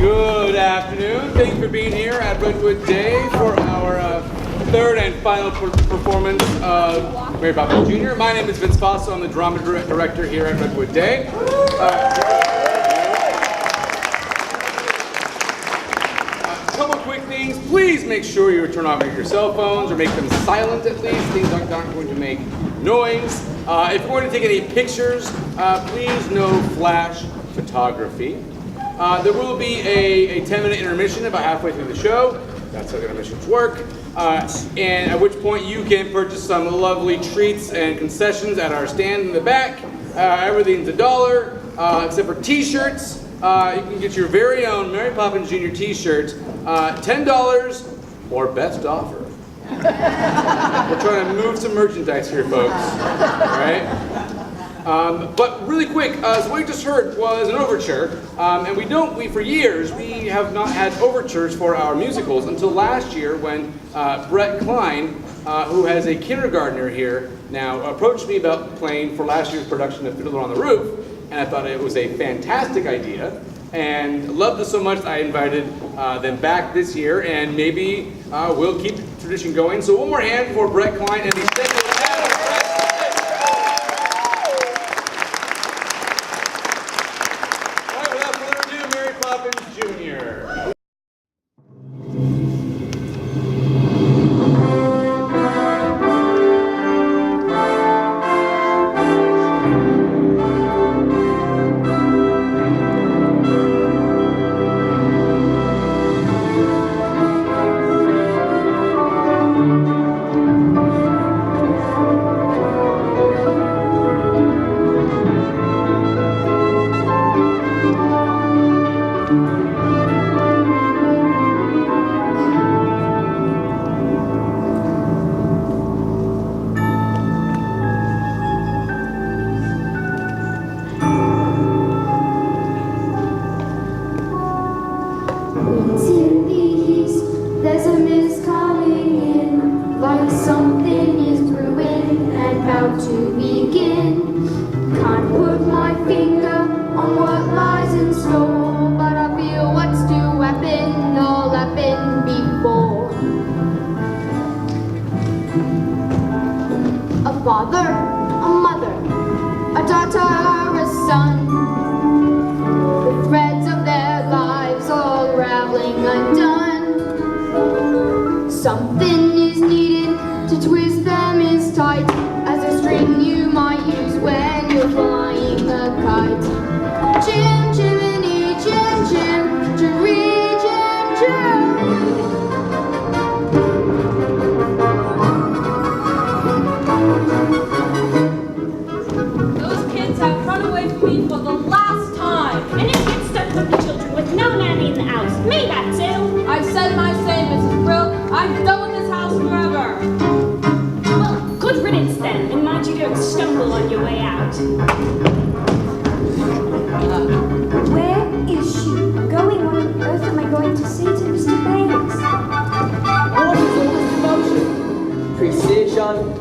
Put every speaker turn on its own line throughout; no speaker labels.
Good afternoon. Thank you for being here at Redwood Day for our third and final performance of Mary Poppins Jr. My name is Vince Fosso. I'm the drama director here at Redwood Day. A couple quick things. Please make sure you turn off your cell phones or make them silent at least. Things aren't going to make noise. If you're going to take any pictures, please no flash photography. There will be a 10-minute intermission about halfway through the show. That's how intermissions work. And at which point you can purchase some lovely treats and concessions at our stand in the back. Everything's $1, except for t-shirts. You can get your very own Mary Poppins Jr. t-shirt, $10 or best offer. We're trying to move some merchandise here, folks. All right? But really quick, so what you just heard was an overture, and for years, we have not had overtures for our musicals until last year when Brett Klein, who has a kindergartner here now, approached me about playing for last year's production of Fiddler on the Roof, and I thought it was a fantastic idea, and loved it so much that I invited them back this year, and maybe we'll keep the tradition going. So one more hand for Brett Klein and the extended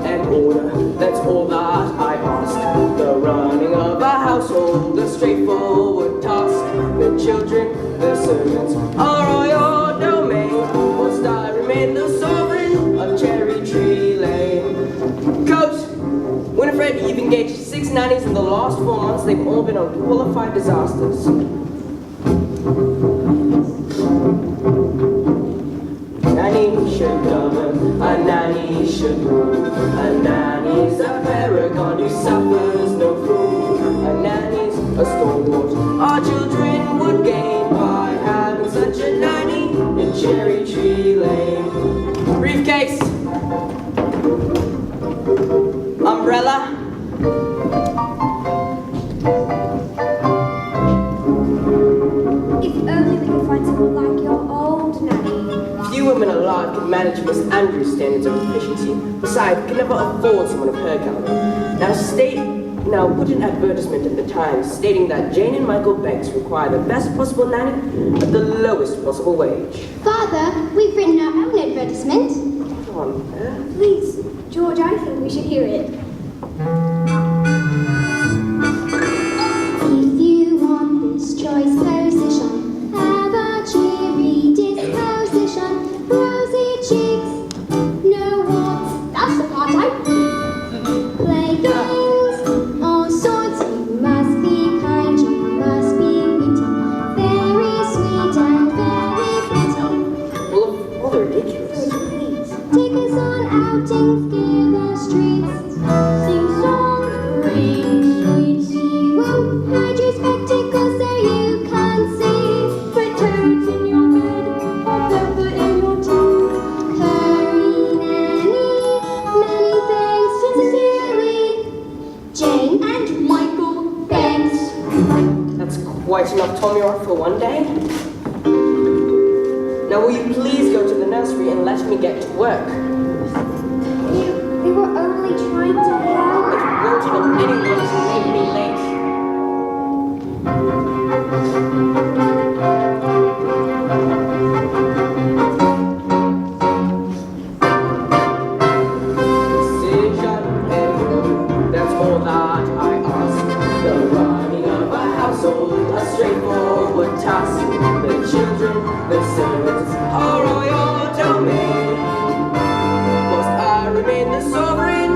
and order, that's all that I ask. The running of a household, a straightforward task. The children, the servants, are all your domain. Whilst I remain the sovereign of Cherry Tree Lane. Coach, Winifred, you've engaged 6 nannies in the last 4 months. They've all been unqualified disasters. Nanny should govern, a nanny should rule. A nanny's a paragon who suffers no fool. A nanny's a stalwart our children would gain by having such a nanny in Cherry Tree Lane. Briefcase, umbrella.
If only we could find someone like your old nanny.
Few women alive could manage Miss Andrews' standards of efficiency. Besides, we could never afford someone of her caliber. Now put an advertisement in the Times stating that Jane and Michael Banks require the best possible nanny at the lowest possible wage.
Father, we've written our own advertisement.
Come on,
Please, George, I think we should hear it. If you want this choice position, have a cheery disposition, rosy cheeks, no warts. That's the part play games, all sorts. You must be kind, you must be witty, very sweet and very pretty.
well, they're ridiculous.
Please, take us on outings, give us treats, sing songs, bring sweets. We won't hide your spectacles so you can't see. Put toads in your bed, or pepper in your tea. Curry nanny, many thanks, sincerely, Jane and Michael Banks.
That's quite enough Tommy for one day. Now will you please go to the nursery and let me get to work?
We were only trying to help.
It won't help anyone to make me late. That's all that I ask. The running of a household, a straightforward task. The children, the servants, are all your domain. Whilst I remain the sovereign.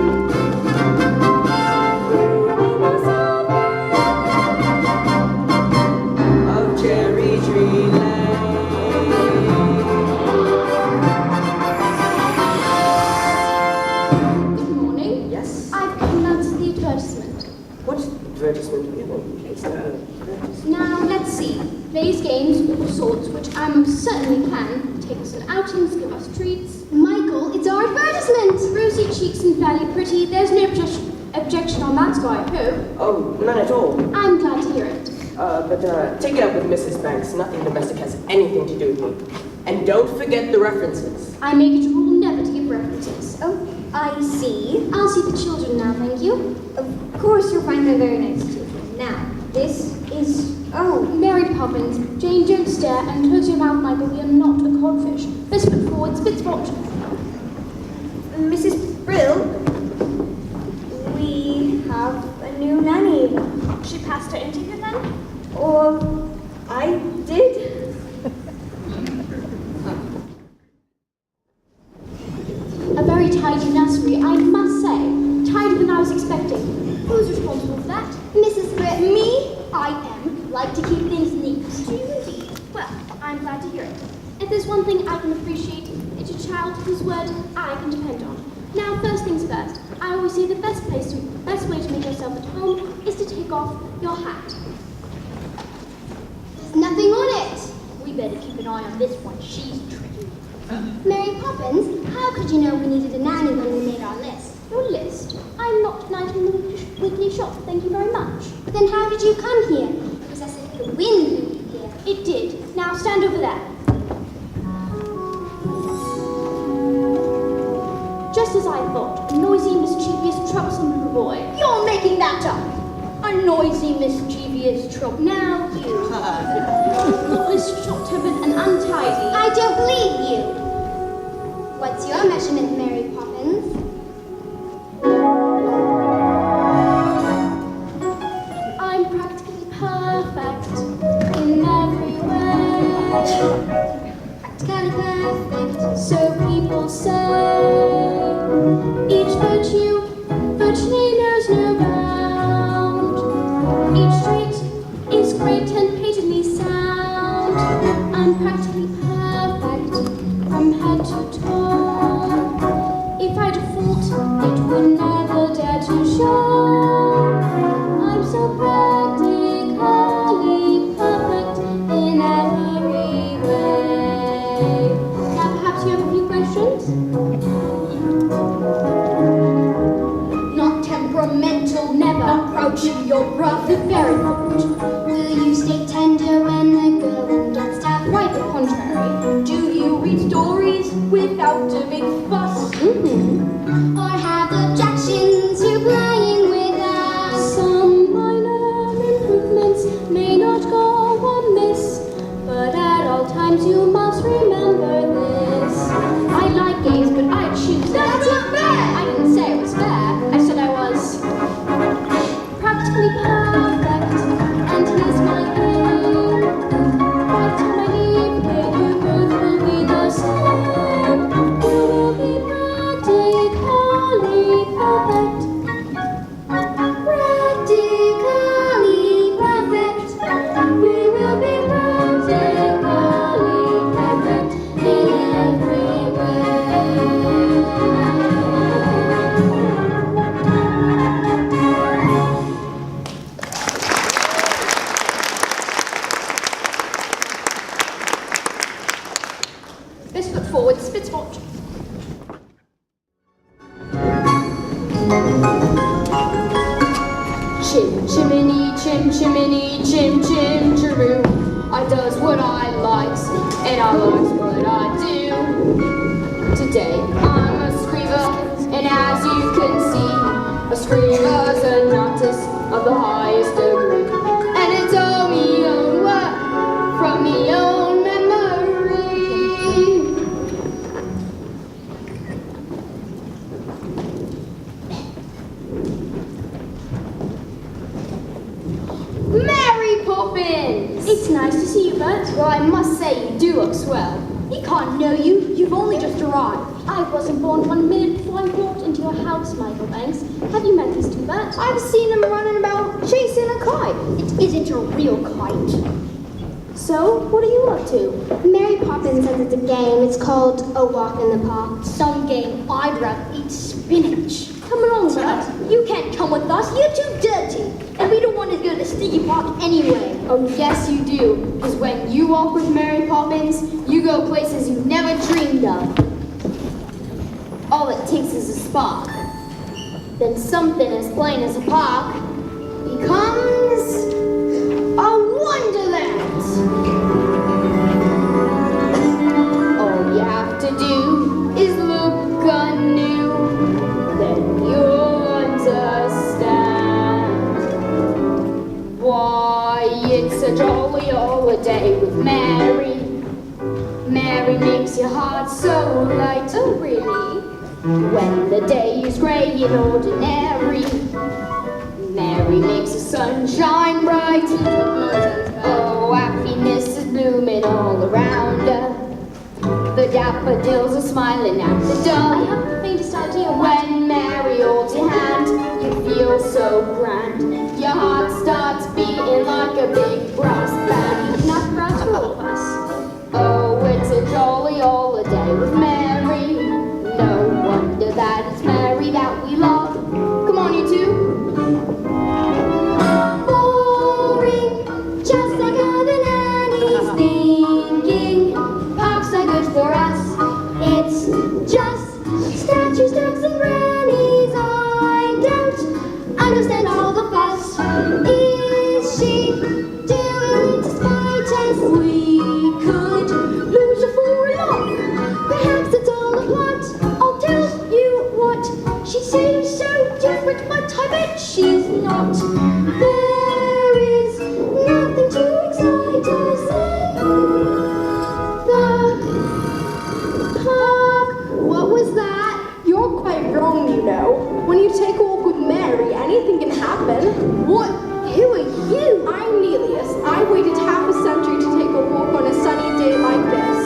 Of Cherry Tree Lane.
Good morning.
Yes?
I've come out to the advertisement.
What advertisement? We haven't placed an advertisement.
Now, let's see. Plays games of all sorts, which I most certainly can. Take us on outings, give us treats. Michael, it's our advertisement! Rosy cheeks and fairly pretty. There's no objection on that score, I hope.
Oh, none at all.
I'm glad to hear it.
But take it up with Mrs. Banks. Nothing domestic has anything to do with me. And don't forget the references.
I make it a rule never to give references. Oh, I see. I'll see the children now, thank you. Of course you'll find them very nice children. Now, this is... Oh, Mary Poppins. Jane, don't stare, and close your mouth, Michael. We are not a codfish. Best foot forward, spit spot.
Mrs. Brill, we have a new nanny.
She passed her interview then?
Or I did.
A very tidy nursery, I must say. Tidier than I was expecting. Who's responsible for that? Mrs. Britt. Me? I am. Like to keep things neat. Do you indeed? Well, I'm glad to hear it. If there's one thing I can appreciate, it's a child whose word I can depend on. Now, first things first. I always say the best way to make yourself at home is to take off your hat. There's nothing on it. We better keep an eye on this one. She's tricky. Mary Poppins, how could you know we needed a nanny when we made our list? Your list? I'm not tonight in the weekly shop, thank you very much. Then how did you come here? Because I said the wind blew you here. It did. Now stand over there. Just as I thought, a noisy, mischievous, troublesome little boy. You're making that up! A noisy, mischievous trouble. Now you. Thoughtless, short-tempered, and untidy. I don't believe you. What's your measurement, Mary Poppins? I'm practically perfect in every way. Practically perfect, so people say. Each virtue virtually knows no bound. Each trait is great and patently sound. I'm practically perfect from head to toe. grouchy, your brother very rude. Will you stay tender when the girl gets tough?
Quite the contrary. Do you read stories without a big fuss?
Or have objections to playing with us?
Some minor improvements may not go amiss, but at all times you must remember this.
I like games, but I choose.
That's not fair! I didn't say it was fair. I said I was practically perfect, and here's my aim. By the time I leave here, you both will be the same. You will be practically perfect.
Practically perfect.
We will be practically perfect in every way.
This foot forward, spit spot.
Chim chimney, chim chimney, chim chim chiroo. I does what I likes, and I likes what I do. Today I'm a screever, and as you can see, a screever's an artist of the highest degree. And it's all me own work from me own memory. Mary Poppins!
It's nice to see you, Bert.
Well, I must say you do look swell.
He can't know you. You've only just arrived.
I wasn't born 1 minute before I walked into your house, Michael Banks. Have you met these two Bert?
I've seen him running about chasing a kite. It isn't a real kite.
So, what are you up to?
Mary Poppins says it's a game. It's called A Walk in the Park.
Some game I'd rather eat spinach.
Come along, Bert.
You can't come with us. You're too dirty. And we don't want to go to the sticky park anyway.
Oh, yes you do. Because when you walk with Mary Poppins, you go places you never dreamed of. All it takes is a spark. Then something as plain as a park becomes a wonderland. All you have to do is look anew, then you'll understand why it's a jolly holiday with Mary. Mary makes your heart so light. Oh, really? When the day is grey and ordinary, Mary makes the sun shine bright. Oh, happiness is blooming all around her. The daffodils are smiling at the
I
dawn.
haven't the faintest idea
When Mary holds your hand, you feel so grand. Your heart starts beating like a big brass band.
Enough for us, for all of us.
Oh, it's a jolly holiday with Mary. No wonder that it's Mary that we love. Come on, you two.
Boring, just like other nannies thinking parks are good for us. It's just statues, ducks, and grannies. I don't understand all the fuss. Is she doing to spite us? We could lose her for a lot. Perhaps it's all a plot. I'll tell you what. She seems so different, but I bet she's not. There is nothing to excite us in the park.
What was that? You're quite wrong, you know. When you take a walk with Mary, anything can happen. What? Who are you? I'm Nelius. I waited half a century to take a walk on a sunny day like this.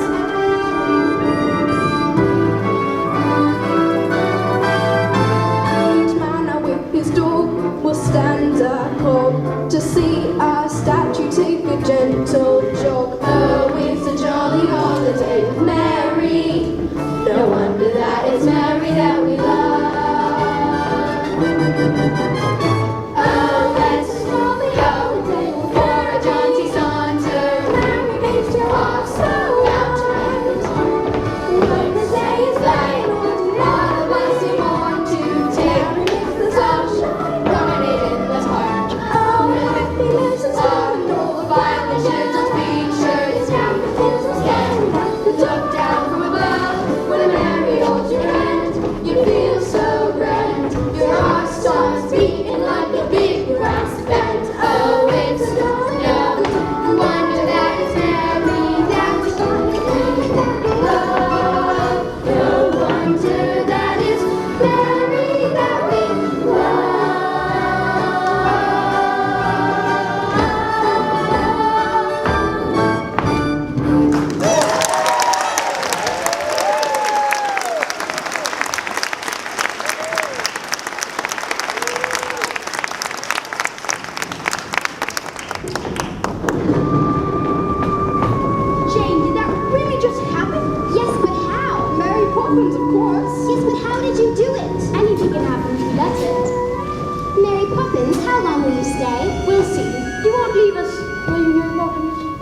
Each man out with his dog will stand a call to see a statue take a gentle jog. Oh, it's a jolly holiday with Mary. No wonder that it's Mary that we love.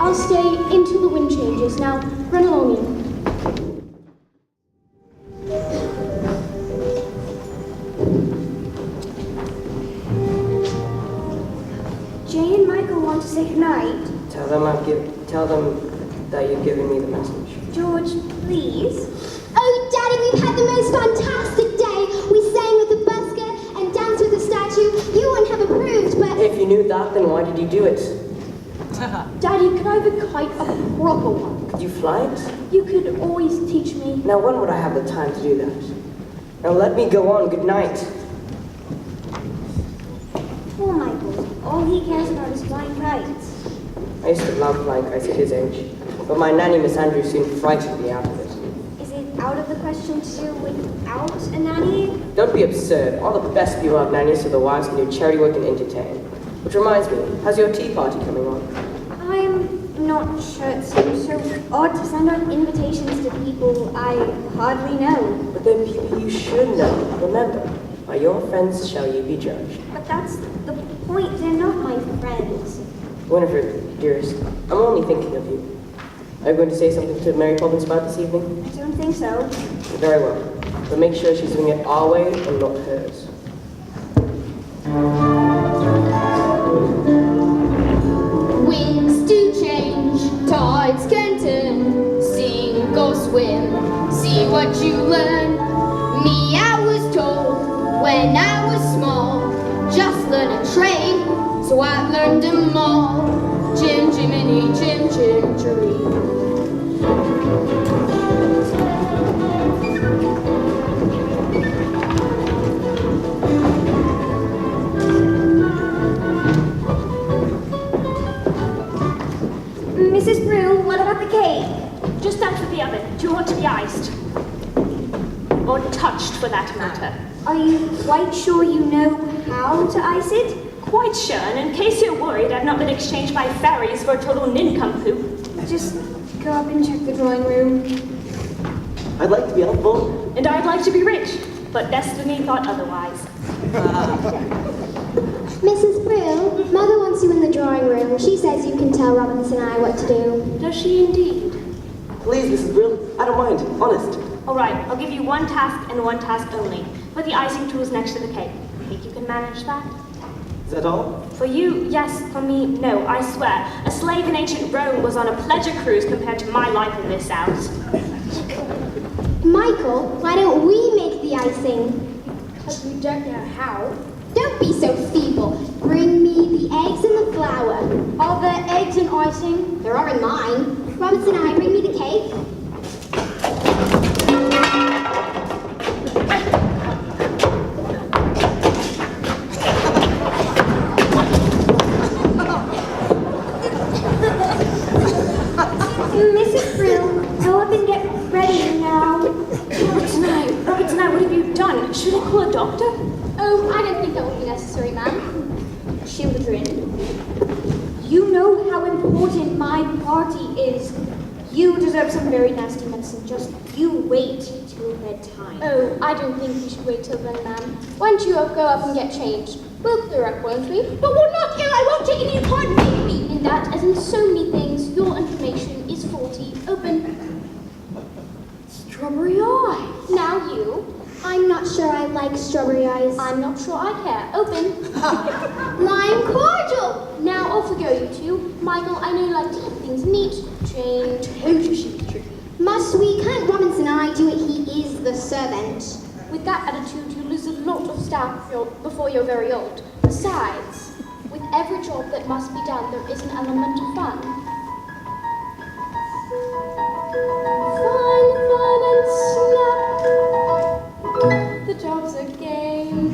I'll stay until the wind changes. Now, run along, Ian.
Jay and Michael want to say goodnight.
Tell them that you've given me the message.
George, please.
Oh, Daddy, we've had the most fantastic day. We sang with the busker and danced with the statue. You wouldn't have approved, but...
If you knew that, then why did you do it?
Daddy, could I have a kite, a proper one?
Could you fly it?
You could always teach me.
Now when would I have the time to do that? Now let me go on. Good night.
Poor Michael. All he cares about is flying kites.
I used to love flying kites at his age, but my nanny, Miss Andrews, soon frightened me out of it.
Is it out of the question to do without a nanny?
Don't be absurd. All the best people have nannies so the wives can do charity work and entertain. Which reminds me, how's your tea party coming on?
I'm not sure. It seems so odd to send out invitations to people I hardly know.
But they're people you should know. Remember, by your friends shall you be judged.
But that's the point. They're not my friends.
Winifred, dearest, I'm only thinking of you. Are you going to say something to Mary Poppins about this evening?
I don't think so.
Very well. But make sure she's doing it our way and not hers.
Winds do change, tides can turn, sink or swim, see what you learn. Me, I was told when I was small, just learn a trade, so I learned them all. Jim, Jiminy, Jim, Jim, Jerry.
Mrs. Brew, what about the cake?
Just out of the oven. Do you want to be iced? Or touched, for that matter?
Are you quite sure you know how to ice it?
Quite sure, and in case you're worried, I've not been exchanged by fairies for a total nincompoop.
Just go up and check the drawing room.
I'd like to be helpful.
And I'd like to be rich, but destiny thought otherwise.
Mrs. Brill, Mother wants you in the drawing room. She says you can tell Robinson and I what to do.
Does she indeed?
Please, Mrs. Brill, I don't mind. Honest.
All right, I'll give you one task and one task only. Put the icing tools next to the cake. Think you can manage that?
Is that all?
For you, yes. For me, no. I swear. A slave in ancient Rome was on a pleasure cruise compared to my life in this house.
Michael, why don't we make the icing?
Because we don't know how.
Don't be so feeble. Bring me the eggs and the flour.
Are there eggs in icing?
There are in mine. Robinson and I, bring me the cake.
Mrs. Brill, go up and get ready now.
Robinson, what have you done? Should I call a doctor?
Oh, I don't think that would be necessary, ma'am.
Children, you know how important my party is. You deserve some very nasty medicine. Just you wait till bedtime.
Oh, I don't think we should wait till then, ma'am. Why don't you go up and get changed? We'll clear up, won't we?
But we're not ill. I won't take any part maybe.
In that, as in so many things, your information is faulty. Open.
Strawberry eye.
Now you. I'm not sure I like strawberry eyes. I'm not sure I care. Open. Lime cordial. Now off we go, you two. Michael, I know you like to keep things neat. Change. Must we? Can't Robinson and I do it? He is the servant. With that attitude, you lose a lot of staff before you're very old. Besides, with every job that must be done, there is an element of fun. Fun, fun, and snap. The job's a game,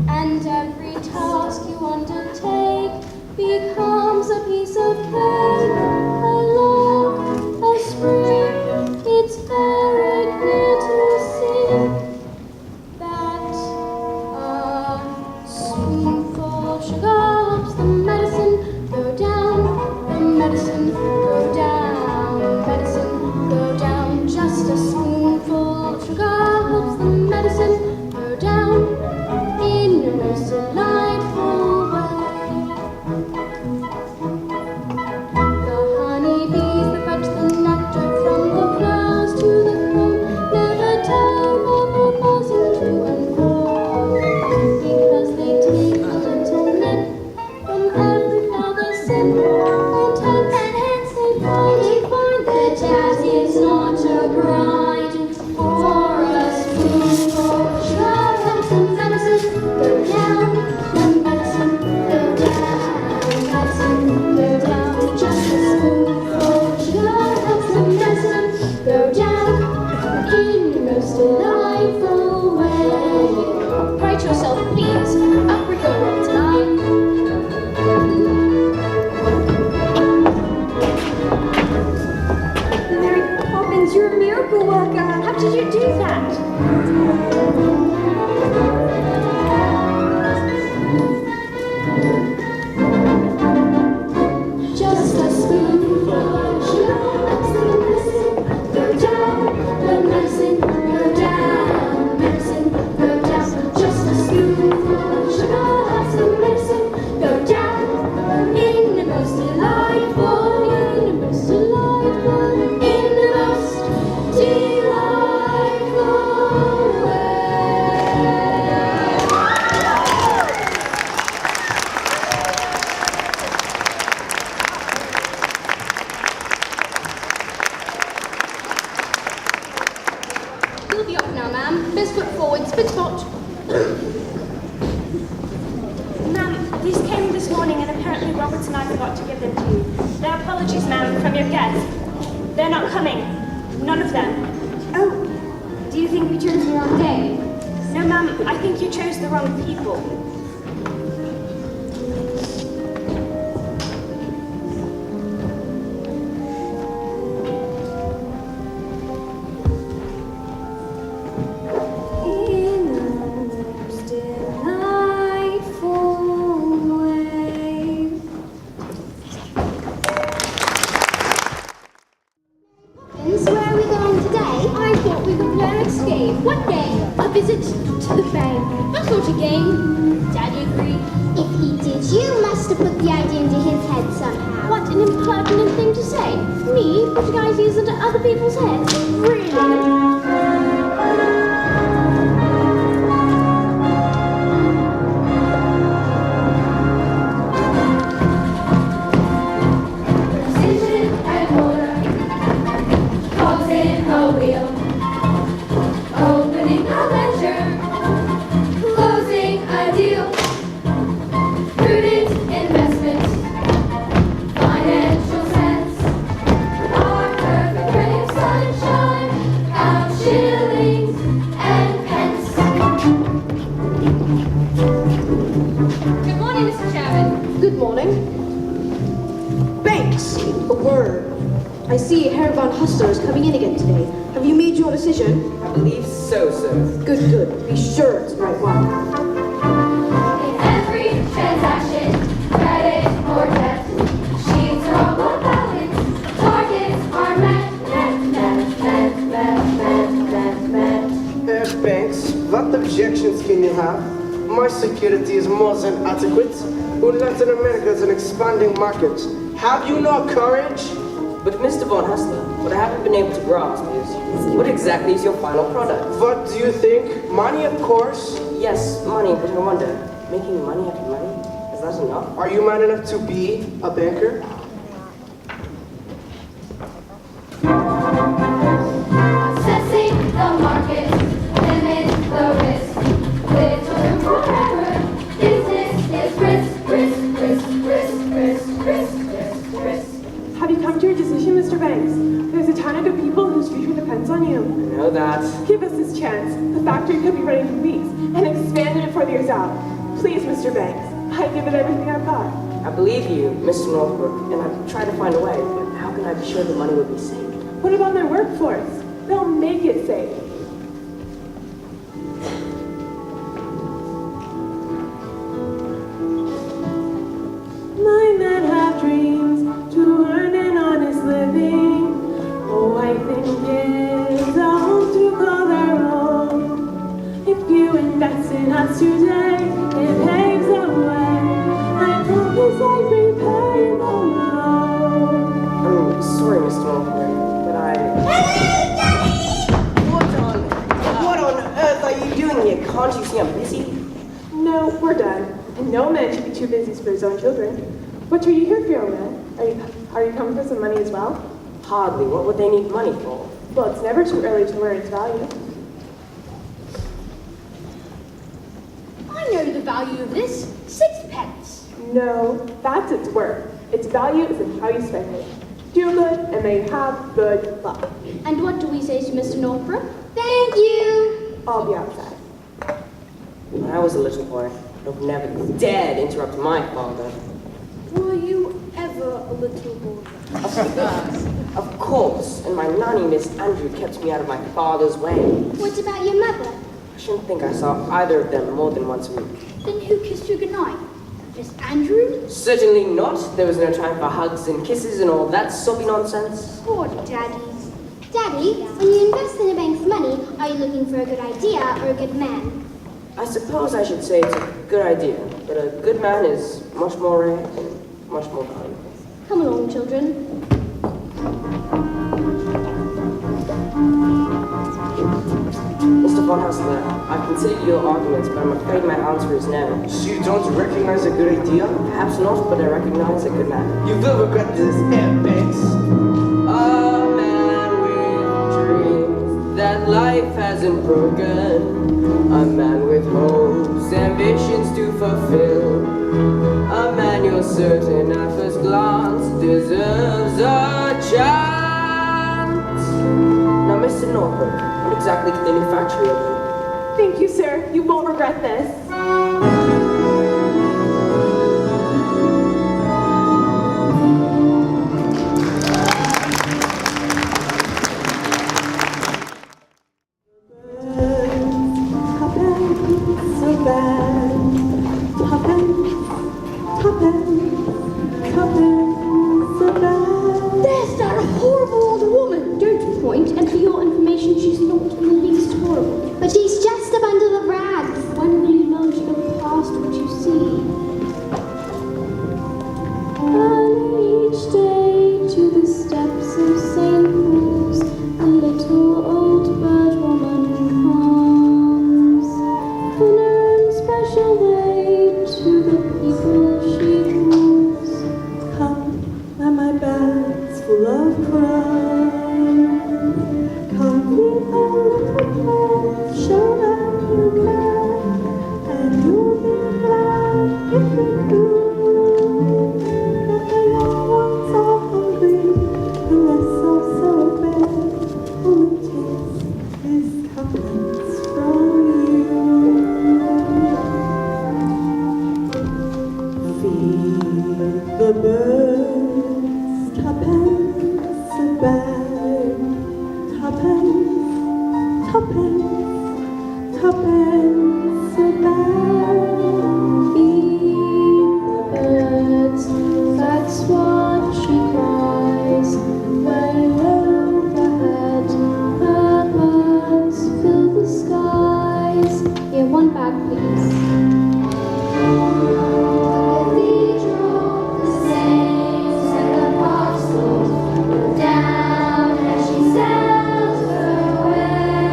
and every task you undertake becomes a piece of cake. A love, a spring, it's very clear to see that a spoonful of sugar helps the medicine go down, the medicine go down, medicine go down. Just a spoonful of sugar helps the medicine go down in a most delightful way. The
morning, and apparently Roberts and I forgot to give them to you. Their apologies, ma'am, from your guests. They're not coming. None of them.
Oh, do you think we chose the wrong day?
No, ma'am, I think you chose the wrong people.
Poppins, where are we going today?
I thought we could play an escape.
What game?
A visit to the bank. That sort of game. Daddy agreed.
If he did, you must have put the idea into his head somehow.
What an impertinent thing to say. Me putting ideas into other people's heads. Really?
Opening a ledger, closing a deal, prudent investment, financial sense, our perfect ray of sunshine, out shillings and pence.
Good morning, Mr. Chairman.
Good morning. Banks, a word. I see Herr von Hustler is coming in again today. Have you made your decision?
I believe so, sir.
Good, good. Be sure it's the right one.
In every transaction, credit or debt, sheets are all on balance, targets are met.
Banks, what objections can you have? My security is more than adequate. Latin America is an expanding market. Have you no courage?
But Mr. Von Hustler, what I haven't been able to grasp is, what exactly is your final product?
What do you think? Money, of course.
Yes, money, but I wonder, making money after money, is that enough?
Are you man enough to be a banker?
Assessing the market, limit the risk. Little room for error. Business is risk, risk, risk, risk, risk, risk, risk, risk.
Have you come to your decision, Mr. Banks? There's a ton of good people whose future depends on you.
I know that.
Give us this chance. The factory could be running for weeks and expanded before the year's out. Please, Mr. Banks, I give it everything I've got.
I believe you, Mr. Northbrook, and I've tried to find a way, but how can I be sure the money will be safe?
What about their workforce? They'll make it safe. My men have dreams to earn an honest living. Oh, I think it's a home to call their own. If you invest in us today, it paves the way. I promise I'd repay the loan.
I'm sorry, Mr. Northbrook, but I... What on earth are you doing here? Can't you see I'm busy?
No, we're done. And no man should be too busy for his own children. What are you here for, young man? Are you coming for some money as well?
Hardly. What would they need money for?
Well, it's never too early to learn its value.
I know the value of this. 6 pence.
No, that's its worth. Its value is in how you spend it. Do good, and may you have good luck.
And what do we say to Mr. Northbrook?
Thank you.
I'll be outside.
When I was a little boy, I would never dared interrupt my father.
Were you ever a little boy?
Of course, and my nanny, Miss Andrew, kept me out of my father's way.
What about your mother?
I shouldn't think I saw either of them more than once a week.
Then who kissed you goodnight? Miss Andrew?
Certainly not. There was no time for hugs and kisses and all that soppy nonsense.
Poor daddies.
Daddy, when you invest in a bank's money, are you looking for a good idea or a good man?
I suppose I should say it's a good idea, but a good man is much more rare and much more valuable.
Come along, children.
Mr. Von Hustler, I've considered your arguments, but I'm afraid my answer is no.
So you don't recognize a good idea?
Perhaps not, but I recognize a good man.
You will regret this, Banks.
A man with dreams that life hasn't broken. A man with hopes, ambitions to fulfill. A man you'll you're certain at first glance deserves a chance. Now, Mr. Norfolk, what exactly can they manufacture of them?
Thank you, sir. You won't regret this.
There's that horrible old woman! Don't point, and for your information, she's not in the least horrible.
But she's just a bundle of rags.
When will you learn to look past what you see? Early each day to the steps of St. Paul's, a little old bird woman comes. In her own special way to the people she calls.
Come, and my bag's full of crumbs. Come with a little place, show that you care, and you'll be glad if you do. That the young ones are hungry, the rest are so bare. All it takes is tuppence from you. Feed the birds, tuppence a bag, tuppence, tuppence, tuppence a bag.
Feed the birds, that's what she cries. Way overhead, her birds fill the skies. Here, one bag, please.
The saints and the apostles look down as she sails her way.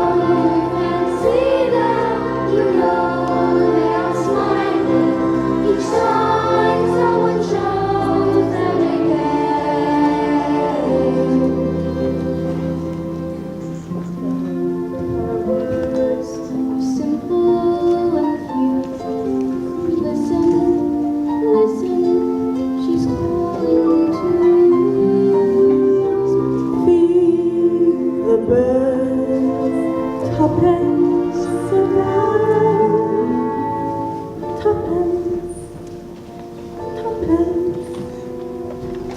Although you can see them, you know they are smiling each time someone shows them they care.
Her words are simple and few. Listen, listen, she's calling to you.
Feed the birds, tuppence a bag, tuppence, tuppence,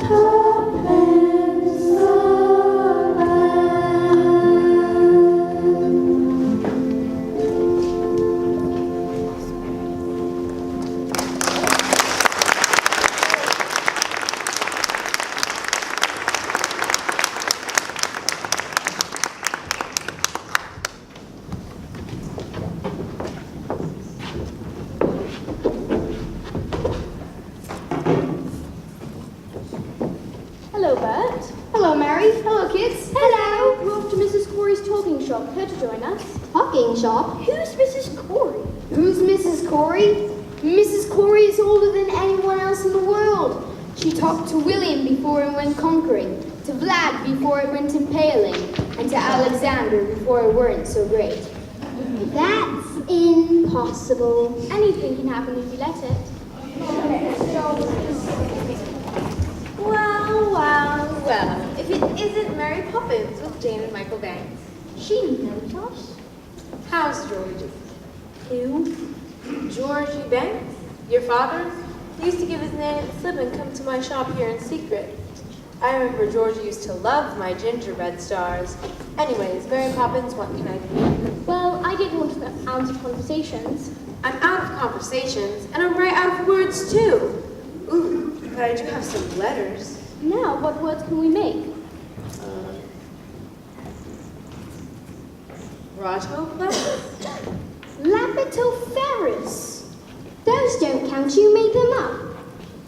tuppence a
Hello, Bert.
Hello, Mary. Hello, kids.
Hello. We're off to Mrs. Corey's talking shop. Care to join us?
Talking shop.
Who's Mrs. Corey?
Who's Mrs. Corey? Mrs. Corey is older than anyone else in the world. She talked to William before it went conquering, to Vlad before it went impaling, and to Alexander before it weren't so great.
That's impossible.
Anything can happen if you let it.
Well, if it isn't Mary Poppins with Jane and Michael Banks.
She knows us.
How's Georgie?
Who?
Georgie Banks? Your father? He used to give his nanny the slip and come to my shop here in secret. I remember Georgie used to love my gingerbread stars. Anyways, Mary Poppins, what can I do?
Well, I didn't want to go out of conversations.
I'm out of conversations, and I'm right out of words too. Ooh, but I do have some letters.
Now, what words can we make?
Rotoplex?
Lapitoferous.
Those don't count, you made them up.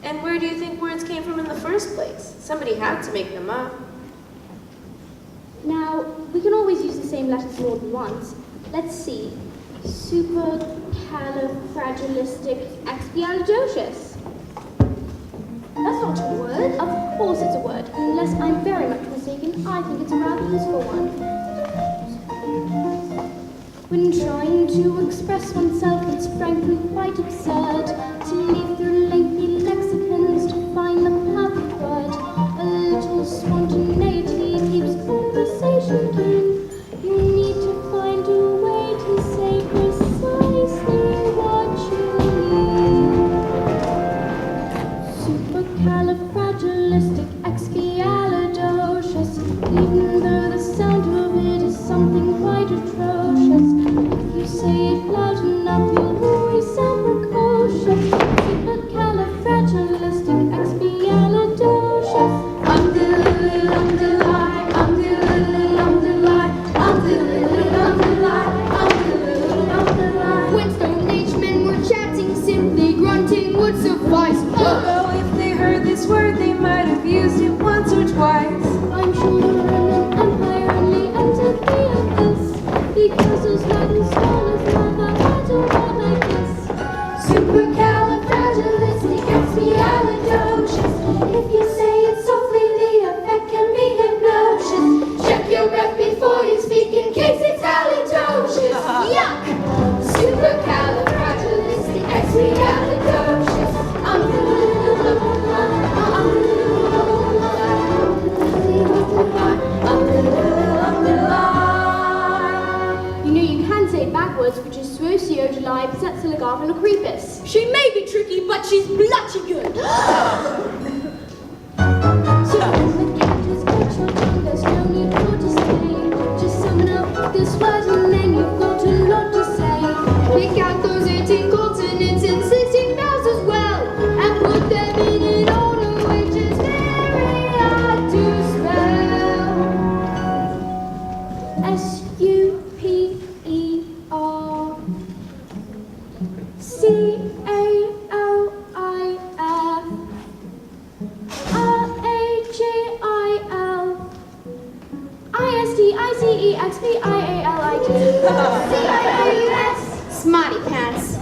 And where do you think words came from in the first place? Somebody had to make them up.
Now, we can always use the same letters more than once. Let's see. Supercalifragilisticexpialidocious. That's not a word. Of course it's a word. Unless I'm very much mistaken, I think it's a rather useful one.
When trying to express oneself, it's frankly quite absurd to leaf through lengthy lexicons to find the perfect word. A little spontaneity keeps conversation keen. You need to find a way to say precisely what you mean. Supercalifragilisticexpialidocious. Even though the sound of it is something quite atrocious, if you say it loud enough, you'll always sound precocious. Supercalifragilisticexpialidocious.
Umdiddly-umdiddly, umdiddly-umdiddly, umdiddly-umdiddly, umdiddly-umdiddly.
When Stone Age men were chatting, simply grunting would suffice.
Although if they heard this word, they might have used it once or twice.
I'm sure the Roman Empire only entered the abyss because those Latin scholars never had a word like this.
Supercalifragilisticexpialidocious. If you say it softly, the effect can be hypnosis. Check your breath before you speak in case it's halitosis. Yuck! Supercalifragilisticexpialidocious.
You know you can say it backwards, which is Swosiogelai, Besetzelagavin,
She may be tricky, but she's bloody good.
So when the cat has got your tongue, there's no need for to say. Just summon up this word and then you've got a lot to say.
Pick out those 18 consonants and 16 vowels as well, and put them in an order which is very hard to spell.
Supercalifragilisticexpialidocious.
Smarty pants.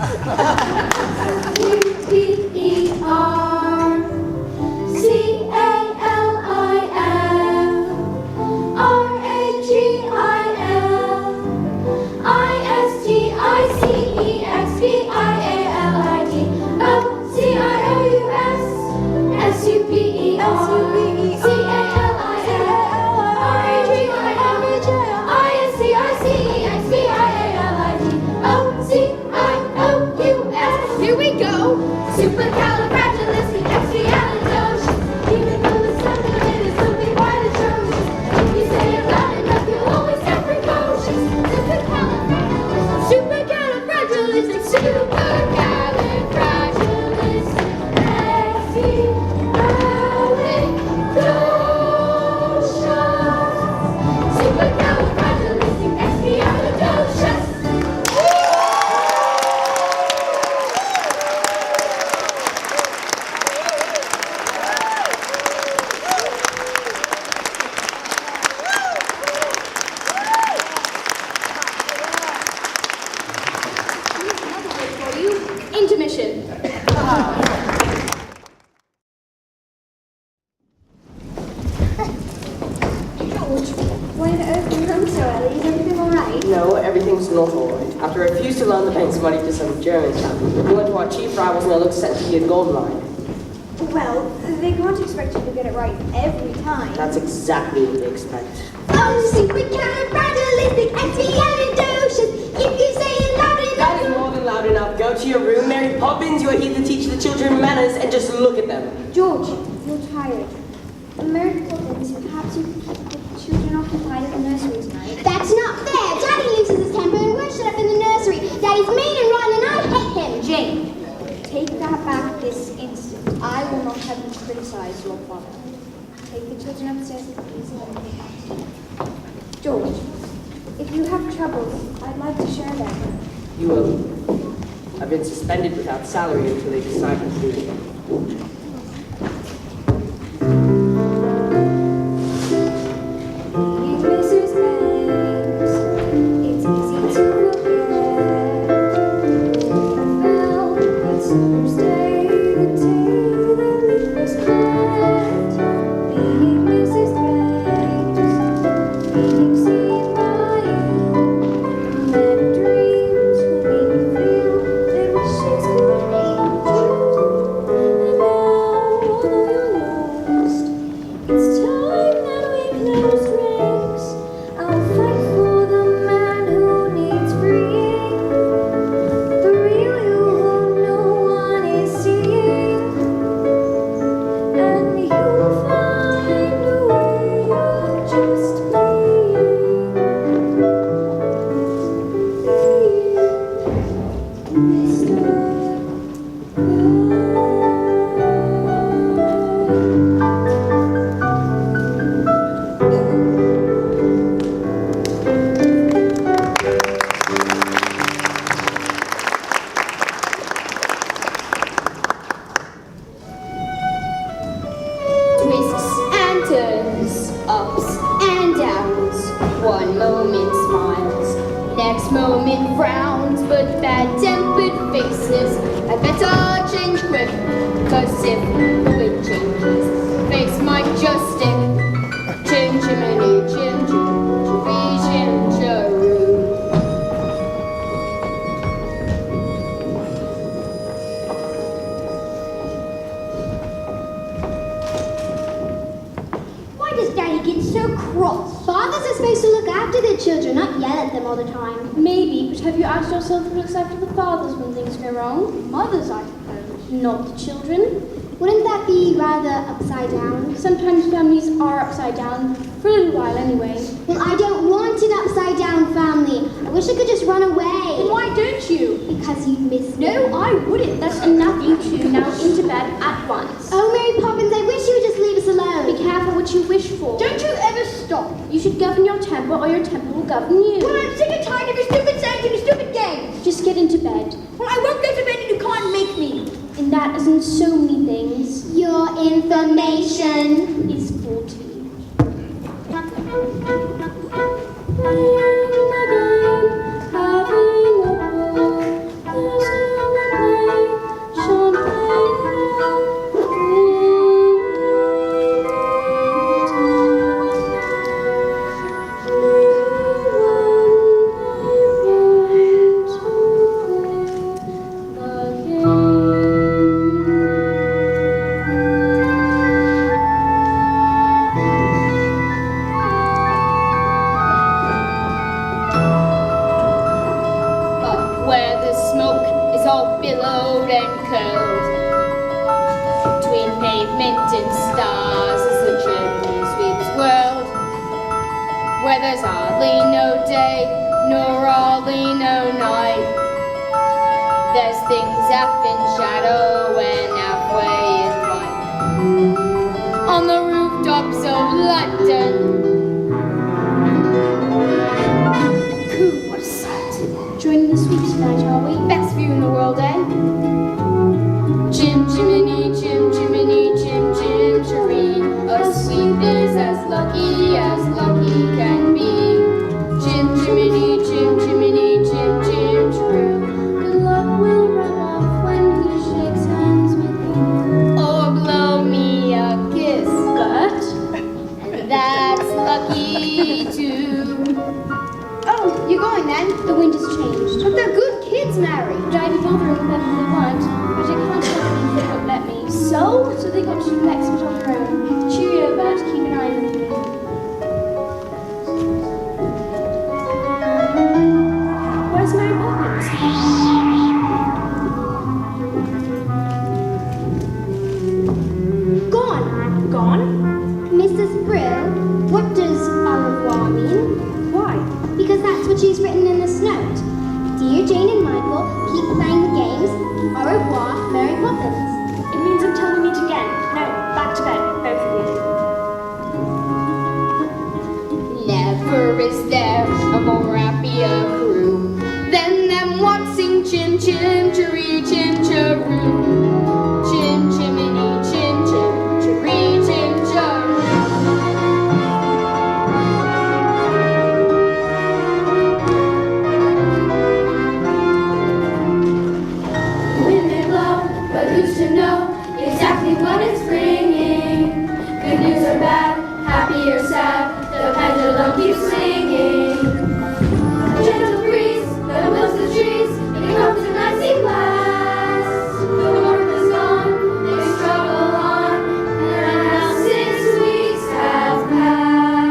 Here we go. Supercalifragilisticexpialidocious. Even though the sound of it is something quite atrocious, if you say it loud enough, you'll always sound precocious. Supercalifragilistic, supercalifragilisticexpialidocious.
for you. Intermission.
George, why did it open room so early? Is everything alright?
No, everything's not alright. After I refused to learn the banks money to some German chap, we went to our chief rivals and I looked set to be a gold mine.
Well, they can't expect you to get it right every time.
That's exactly what they expect.
Oh, supercalifragilisticexpialidocious. If you say it loud
That is more than loud enough. Go to your room, Mary Poppins. You are here to teach the children manners, and just look at them.
George, you're tired. Mary Poppins, perhaps you could keep the children occupied at the nursery tonight.
That's not fair. Daddy loses his temper and won't shut up in the nursery. Daddy's mean and rotten and I hate him.
Jane, take that back this instant. I will not have you criticize your father. Take the children upstairs and please let me out. George, if you have troubles, I'd like to share them.
You will. I've been suspended without salary until they decide what to do again.
Mrs. Banks, it's easy to forget. I felt that summer's day, the day that we first met. Being Mrs. Banks, being seen by you, met a
bad-tempered faces. I better change quick, 'cause if the wind changes, face might just stick. Chim chimney, chim chim, chiree chim chiroo.
Why does Daddy get so cross? Fathers are supposed to look after their children, not yell at them all the time.
Maybe, but have you asked yourself who looks after the fathers when things go wrong? Mothers, I suppose, not the children.
Wouldn't that be rather upside down?
Sometimes families are upside down, for a little while anyway.
Well, I don't want an upside down family. I wish I could just run away.
Then why don't you?
Because you miss me.
No, I wouldn't. That's enough, you two. Now into bed at once.
Oh, Mary Poppins, I wish you would just leave us alone.
Be careful what you wish for. Don't you ever stop. You should govern your temper or your temper will govern you.
Well, I'm sick and tired of your stupid sayings and your stupid games.
Just get into bed.
Well, I won't go to bed and you can't make me.
And that is in so many things.
Your information
Is faulty.
Where the smoke is all billowed and curled, between pavement and stars as the chimney sweeps whirled, where there's hardly no day nor hardly no night, there's things half in shadow and halfway in light. On the rooftops of London, cool, what a sight.
Joining the sweep tonight, are we?
Best view in the world, eh? Chim chimney, chim chimney, chim chim chiree. A sweep is as lucky can be. Chim chimney, chim chimney, chim chim chiroo.
The luck will rub off when he shakes hands with you.
Or blow me a kiss,
But
and that's lucky too.
oh, you're going then? The wind has changed. But they're good kids, Mary. But I'd be bothering them if they weren't. But I can't help it if they won't let me. So they got to do next bit on their own. Cheerio, but keep an eye on me.
Where's Mary Poppins?
gone.
Gone?
Mrs. Brill, what does au revoir mean?
Why?
Because that's what she's written in this note. Dear Jane and Michael, keep playing the games. Au revoir, Mary Poppins.
It means until we meet again. No, back to bed, both of you.
Never is there a more happier crew than them what sing chim chim chiree chim chiroo. Chim chimney chim chim chiree chim chiroo.
Wind may blow, but who's to know exactly what it's bringing? Good news or bad, happy or sad, the pendulum keeps swinging. A gentle breeze that wilts the trees, it comes in icy blast. The warmth is gone, they struggle on, and now 6 weeks have passed.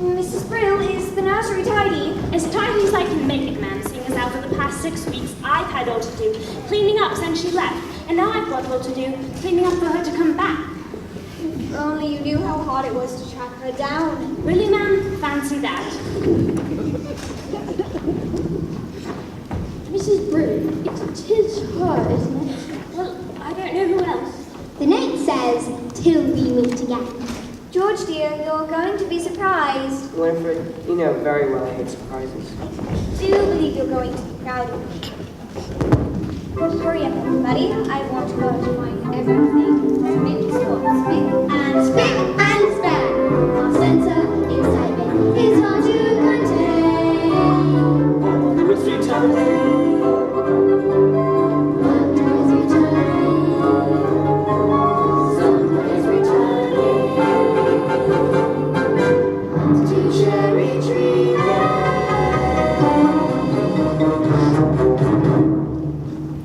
Mrs. Brill, is the nursery tidy? As tidy as I can make it, ma'am, seeing as how for the past 6 weeks I've had all to do cleaning up since she left, and now I've got all to do cleaning up for her to come back.
If only you knew how hard it was to track her down.
Really, ma'am? Fancy that.
Mrs. Brill, it is her, isn't it?
Well, I don't know who else.
The note says, till we meet again. George dear, you're going to be surprised.
Winifred, you know very well I hate surprises.
Do believe you'll going to be proud of me. Hurry up, everybody. I want to go to find everything. Spin, swap, spin, and span. Our sense of excitement is hard to contain.
Wonder is returning.
Wonder is returning. Summer is returning. To cherry tree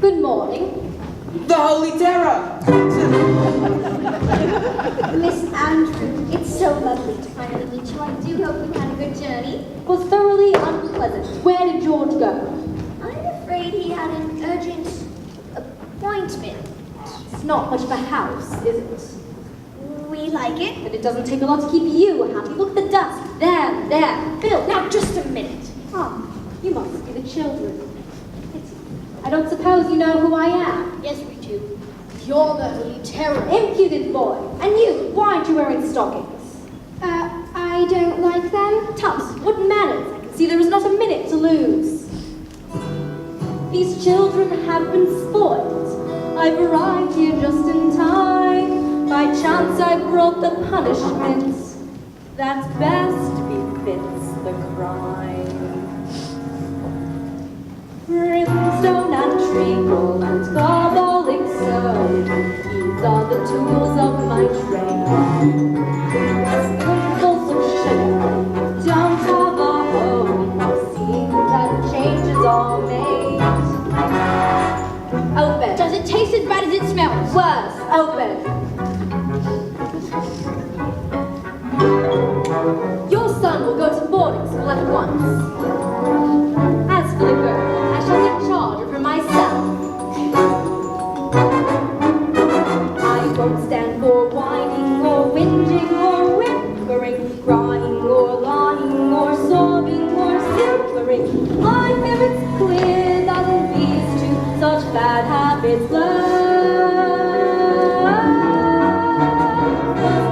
Good morning.
The Holy Terror!
Miss Andrew, it's so lovely to finally meet you. I do hope you had a good journey.
Was thoroughly unpleasant. Where did George go?
I'm afraid he had an urgent appointment.
It's not much of a house, is it?
We like it.
But it doesn't take a lot to keep you happy. Look at the dust. There. Bill.
Now, just a minute.
Ah, you must be the children. I don't suppose you know who I am.
Yes, we do.
You're the Holy Terror. Impudent boy. And you, why aren't you wearing stockings?
I don't like them.
Tufts, what manners? I can see there is not a minute to lose. These children have been spoiled. I've arrived here just in time. By chance I brought the punishment that best befits the crime. Brimstone and treacle and garbolic soap, these are the tools of my trade. Spoonfuls of sugar, don't have a home, I've seen that changes are made. Open.
Does it taste as bad as it smells?
Worse, open. Your son will go to boarding school at once. As for the girl, I shall take charge of her myself. I won't stand for whining or whinging or whimpering, crying or lying or sobbing or simpering. I fear it's clear that these two such bad habits first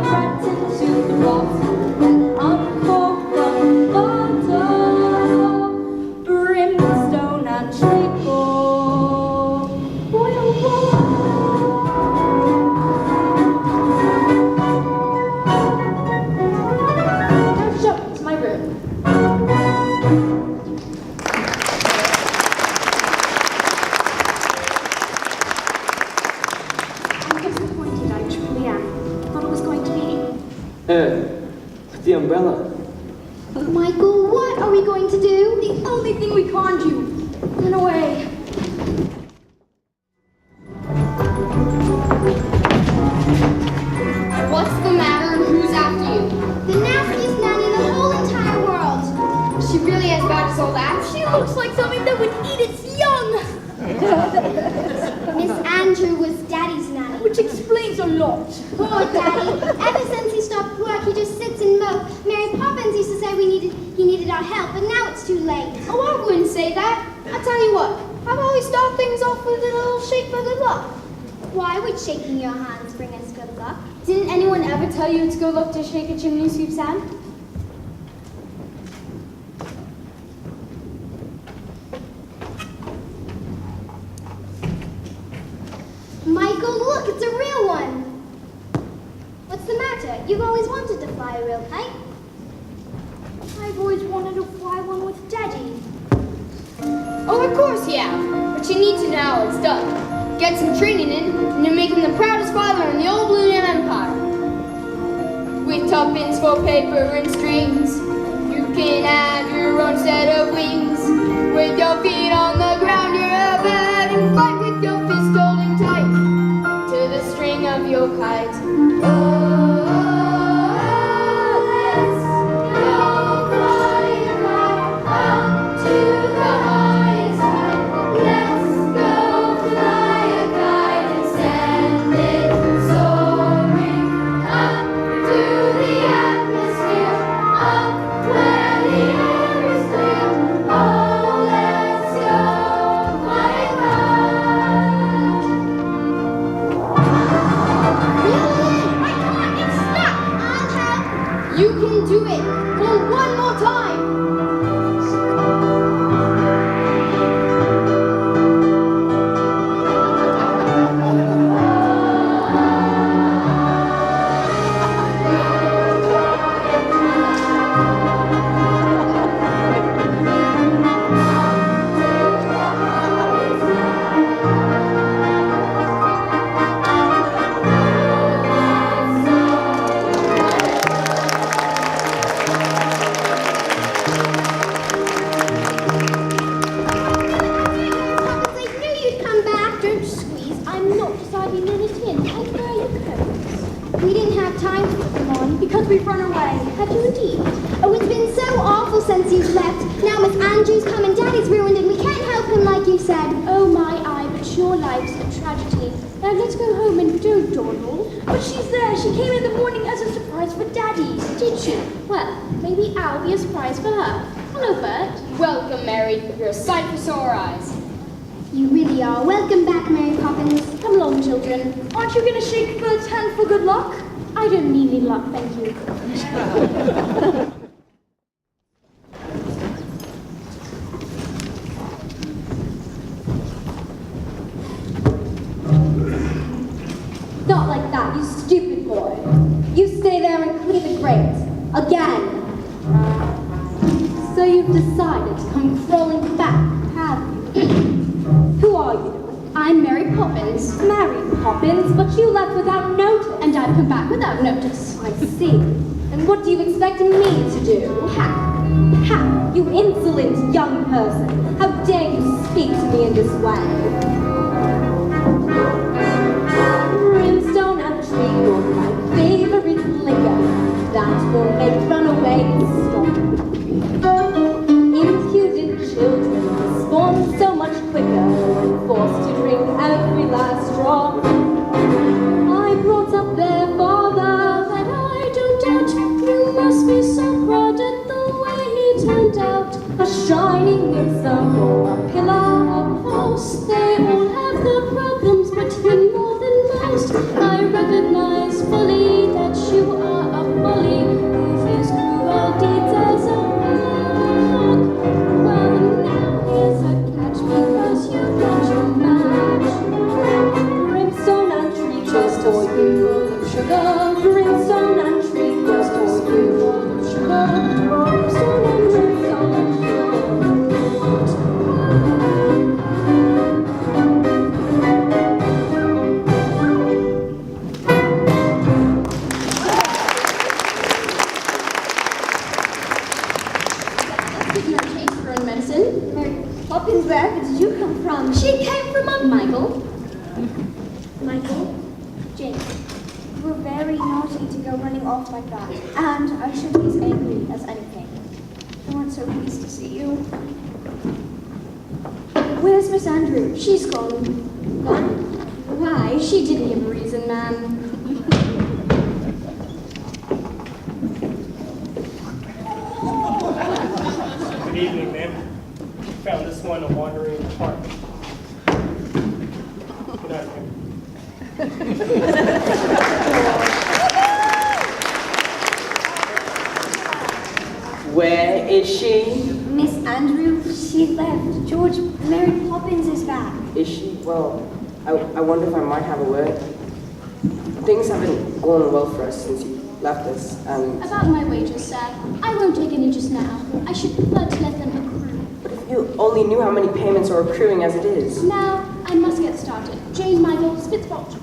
threaten to rot, then uncork the bottle. Brimstone and treacle. Boil water. Now show me to my room.
I'm disappointed, I truly am. Thought it was going to be.
The umbrella.
Michael, what are we going to do?
The only thing we can't do. Run away.
What's the matter and who's after you?
The nastiest nanny in the whole entire world.
Is she really as bad as all that?
She looks like something that would eat its young.
Miss Andrew was Daddy's nanny.
Which explains a lot.
Poor Daddy. Ever since he stopped work, he just sits and mopes. Mary Poppins used to say he needed our help, but now it's too late.
Oh, I wouldn't say that. I'll tell you what. How about we start things off with a little shake for good luck?
Why would shaking your hands bring us good luck?
Didn't anyone ever tell you it's good luck to shake a chimney sweep's hand?
Michael, look, it's a real one. What's the matter? You've always wanted to fly a real kite.
I've always wanted to fly one with Daddy.
Oh, of course you have. But you need to know how it's done. Get some training in, and you'll make him the proudest father in the old Blue Empire. With tuppence for paper and strings, you can have your own set of wings. With your feet on the ground, you're a bird, and fight with your fist holding tight to the string of your kite.
Oh
Now let's go home and don't dawdle.
But she's there. She came in the morning as a surprise for Daddy.
Did she? Well, maybe I'll be a surprise for her. Hello, Bert.
Welcome, Mary. You're a sight for sore eyes.
You really are. Welcome back, Mary Poppins.
Come along, children.
Aren't you going to shake Bert's hand for good luck?
I don't need any luck, thank you.
Not like that, you stupid boy. You stay there and clean the grate. Again. So you've decided to come crawling back, have you? Who are you?
I'm Mary Poppins.
Mary Poppins, but you left without notice.
And I've come back without notice.
I see. And what do you expect me to do?
How?
How? You insolent young person. How dare you speak to me in this way? Brimstone and treacle, my favorite liquor. That will make runaways stop. Impudent children spawn so much quicker when forced to drink every last drop. I brought up their father,
That I don't doubt. You must be so proud at the way he turned out.
a shining example, a pillar of
Most, they all have their problems, but him more than most. I recognize fully that you are a bully with his cruel deeds as a rock. Well, now here's a catch because you've got your match.
brimstone and treacle for you.
Sugar,
Brimstone and treacle for you.
sugar, brimstone and brimstone and Give you a taste for own medicine.
Mary Poppins, where did you come from?
She came from Michael.
Michael,
Jane.
you were very naughty to go running off like that. And I should be as angry as anything. I weren't so pleased to see you. Where's Miss Andrew?
She's gone.
Gone?
Why? She didn't give a reason, ma'am.
Good evening, ma'am. Found this one wandering in the park. Good night, ma'am.
Where is she?
Miss Andrew, she left. George, Mary Poppins is back.
Is she? Well, I wonder if I might have a word. Things haven't gone well for us since you left us, and
About my wages, sir. I won't take any just now. I should prefer to let them accrue.
but if you only knew how many payments are accruing as it is.
Now, I must get started. Jane, Michael, Spitzbot.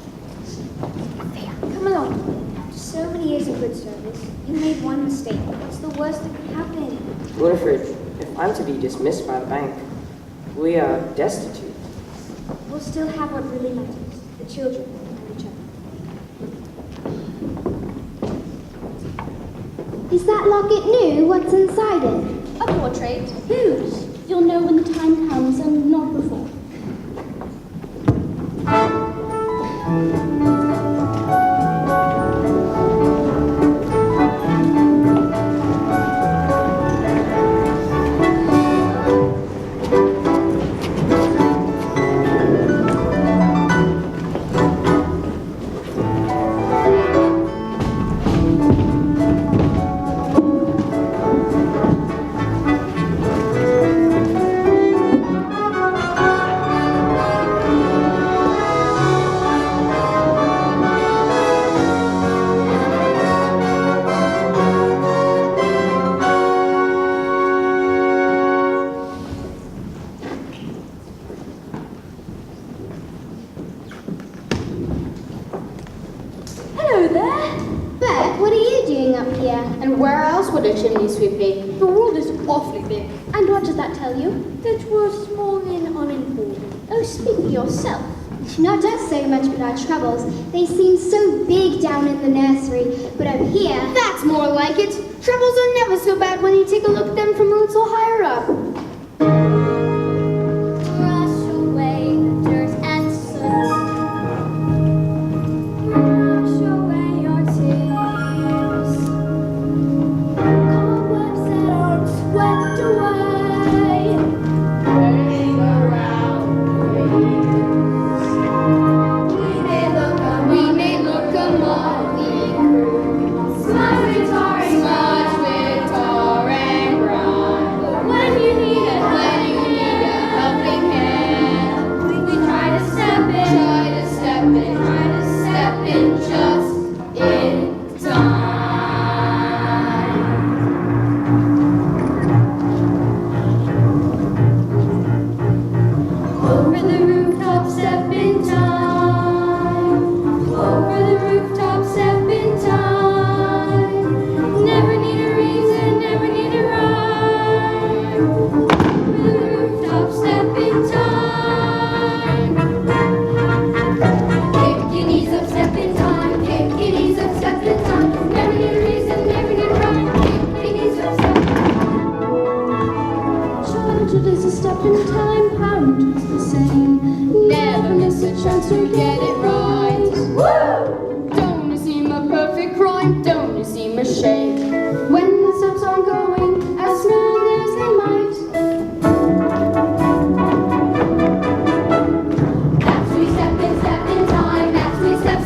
Come along. After so many years of good service, you made one mistake. It's the worst that could happen.
Winifred, if I'm to be dismissed by the bank, we are destitute.
We'll still have what really matters. The children and each other.
Is that locket new? What's inside it?
A portrait. Whose? You'll know when the time comes and not before.
Hello there. Bert, what are you doing up here?
And where else would a chimney sweep be? The world is awfully big.
And what does that tell you?
That we're small and unimportant.
Oh, speak for yourself. Not us so much with our troubles. They seem so big down in the nursery, but up here... That's more like it. Troubles are never so bad when you take a look at them from a little higher up.
Brush away the dirt and soot.
chance to get it right. Woo! Don't it seem a perfect crime? Don't it seem a shame? When the steps aren't going as smooth as they might. That's we step in time. That's we step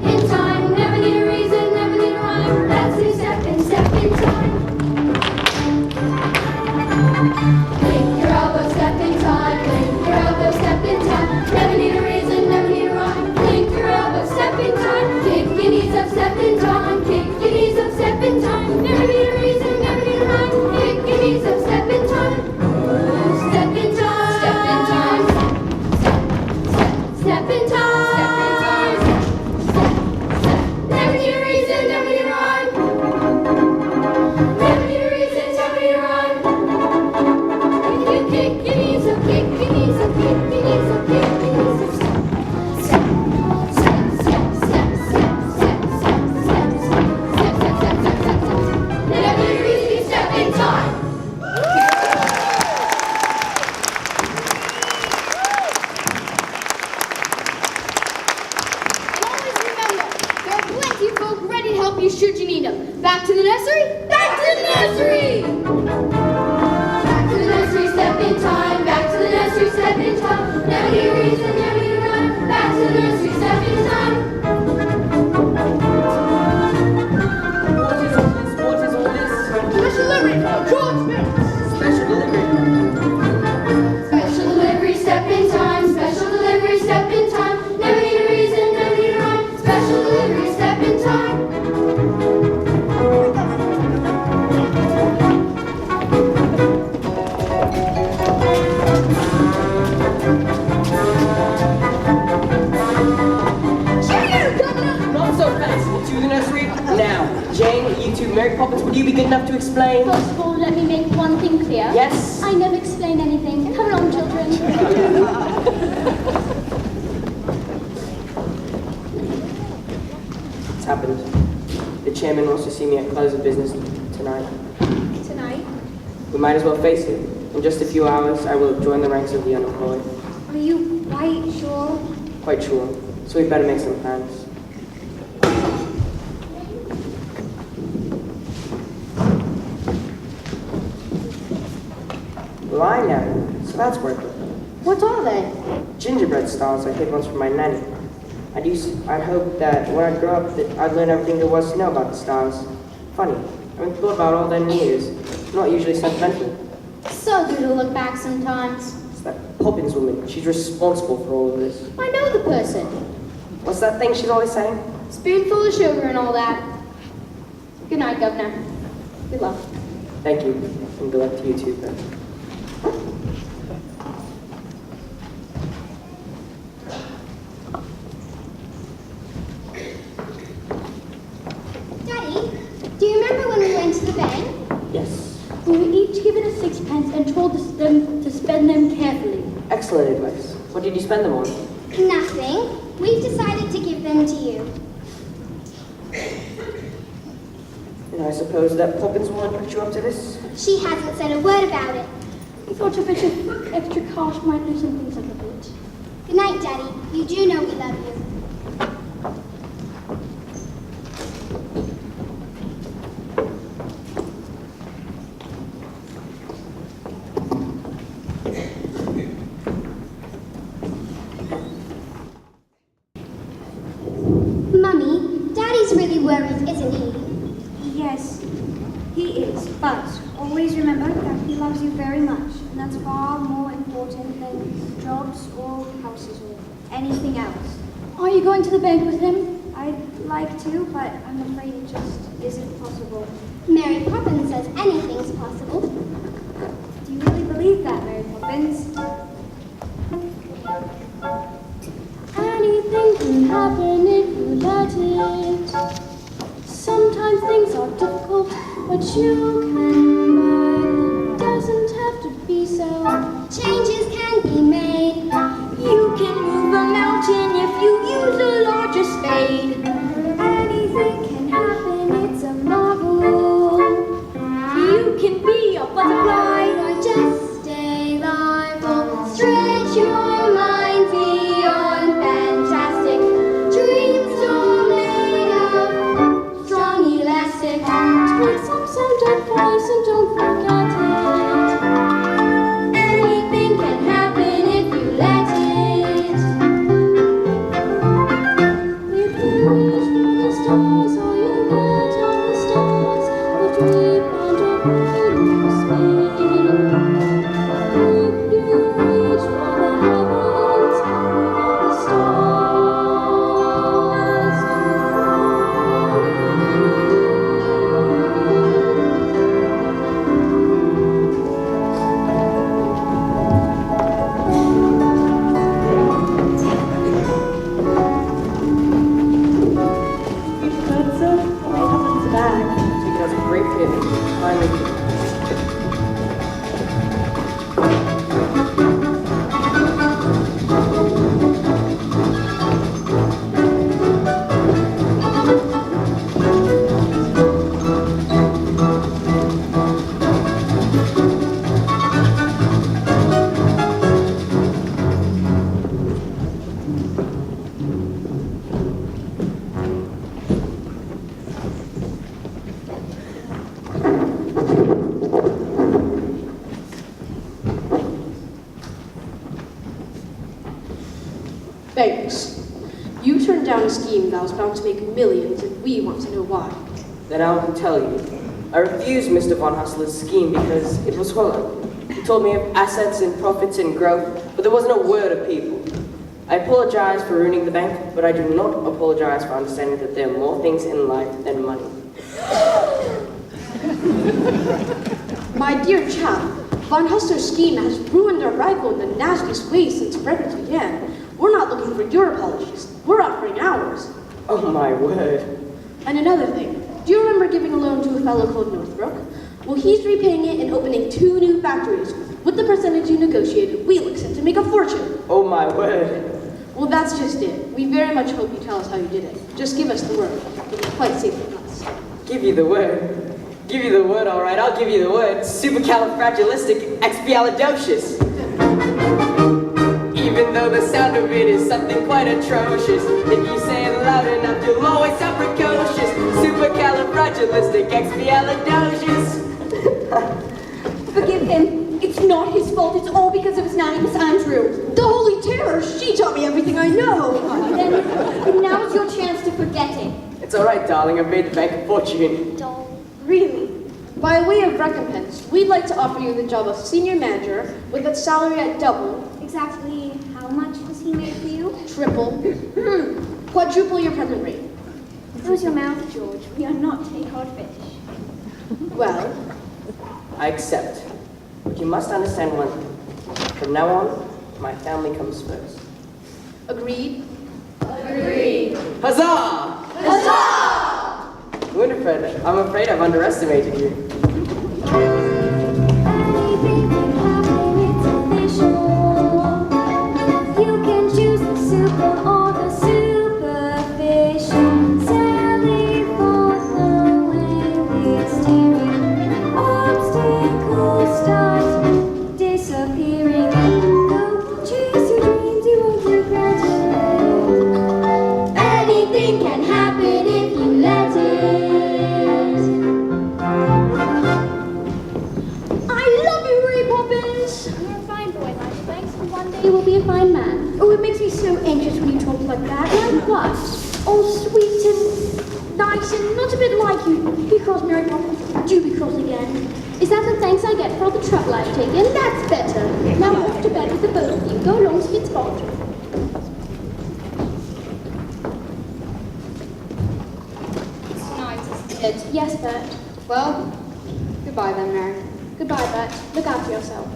in time. Never need a reason, never need a rhyme. That's we step in time. Blink your elbow, step in time. Blink your elbow, step in time. Never need a reason, never need a rhyme. Blink your elbow, step in time. Kick your knees up, step in time. Kick your knees up, step in time. Never need a reason, never need a rhyme. Kick your knees up, step in time. Step in time. Step in time. Step in time. Never need a reason, never need a rhyme. Never need a reason, never need a rhyme. You kick your knees up, kick your knees up, kick your knees up, kick your knees up. Step, step, step, step, step, step, step, step, step, step, step, step, step, step. Never need a reason, you step in time.
Always remember, there are plenty of folk ready to help you should you need them. Back to the nursery? Back to the nursery!
Back to the nursery, step in time. Back to the nursery, step in time. Never need a reason, never need a rhyme. Back to the nursery, step in time.
What is all this? What is all this?
Special delivery for George Mills.
Special delivery.
Special delivery, step in time. Special delivery, step in time. Never need a reason, never need a rhyme. Special delivery, step in time.
Cheerio, Governor!
Not so fast. To the nursery now. Jane, you two, Mary Poppins, would you be good enough to explain?
First of all, let me make one thing clear.
Yes?
I never explain anything. Come along, children.
It's happened. The chairman wants to see me at close of business tonight.
Tonight?
We might as well face it. In just a few hours, I will join the ranks of the unemployed.
Are you quite sure?
Quite sure. So we better make some plans. Well, I know. So that's working.
What are they?
Gingerbread stars I hid once from my nanny. I'd hope that when I grow up that I'd learn everything there was to know about the stars. Funny, I haven't thought about all them years. I'm not usually sentimental.
So good to look back sometimes.
It's that Poppins woman. She's responsible for all of this.
I know the person.
What's that thing she's always saying?
Spoonful of sugar and all that. Good night, Governor. Good luck.
Thank you, and good luck to you too, Ben.
Daddy, do you remember when we went to the bank?
Yes.
We were each given a sixpence and told them to spend them carefully.
Excellent advice. What did you spend them on?
Nothing. We've decided to give them to you.
And I suppose that Poppins woman put you up to this?
She hasn't said a word about it.
We thought a bit of extra cash might loosen things up a bit.
Good night, Daddy. You do know we love you. Mummy, Daddy's really worried, isn't he?
Yes, he is, but always remember that he loves you very much, and that's far more important than jobs or houses or anything else.
Are you going to the bank with him?
I'd like to, but I'm afraid it just isn't possible.
Mary Poppins says anything's possible.
Do you really believe that, Mary Poppins?
Anything can happen if you let it. Sometimes things are difficult, but you can bear. It doesn't have to be so.
Changes can be made.
You can move a mountain if you use a larger spade.
Anything can happen, it's a marvel.
You can be a butterfly.
Or just stay liable. Stretch your mind beyond bend.
Thanks. You turned down a scheme that was bound to make millions, and we want to know why.
Then I'll tell you. I refused Mr. Von Hustler's scheme because it was hollow. He told me of assets and profits and growth, but there wasn't a word of people. I apologize for ruining the bank, but I do not apologize for understanding that there are more things in life than money.
My dear chap, Von Hustler's scheme has ruined our rival in the nastiest way since Redwood began. We're not looking for your apologies. We're offering ours.
Oh my word.
And another thing, do you remember giving a loan to a fellow called Northbrook? Well, he's repaying it and opening 2 new factories. With the percentage you negotiated, we'll accept to make a fortune.
Oh my word.
Well, that's just it. We very much hope you tell us how you did it. Just give us the word. It'll be quite safe with us.
Give you the word. Give you the word, all right. I'll give you the word. Supercalifragilisticexpialidocious. Even though the sound of it is something quite atrocious, if you say it loud enough, you'll always sound precocious. Supercalifragilisticexpialidocious.
Forgive him. It's not his fault. It's all because of his nanny, Miss Andrew.
The Holy Terror! She taught me everything I know!
Then now's your chance to forget it.
It's all right, darling. I've made the bank a fortune.
Really? By way of recompense, we'd like to offer you the job of senior manager with a salary at double.
Exactly how much does he make for you?
Triple. Quadruple your present rate.
Close your mouth, George. We are not take-hard fish.
Well,
I accept. But you must understand one thing. From now on, my family comes first.
agreed?
Agreed.
Huzzah!
Huzzah!
Winifred, I'm afraid I've underestimated you.
Anything can happen, it's official. You can choose the super or the superficial. Sally falls away with steering. Obstacles start disappearing. Go chase your dreams, you won't regret it. Anything can happen if you let it.
I love you, Ray Poppins!
You're a fine boy, Nigel. Thanks, and one day you will be a fine man. Oh, it makes me so anxious when you talk like that. Like what? All sweet and nice and not a bit like you. Be cross, Mary Poppins. Do be cross again. Is that the thanks I get for all the trouble I've taken? That's better. Now off to bed with the both of you. Go along, sweet spot.
Tonight, isn't it?
Yes, Bert.
Well, goodbye then, Mary.
Goodbye, Bert. Look after yourself.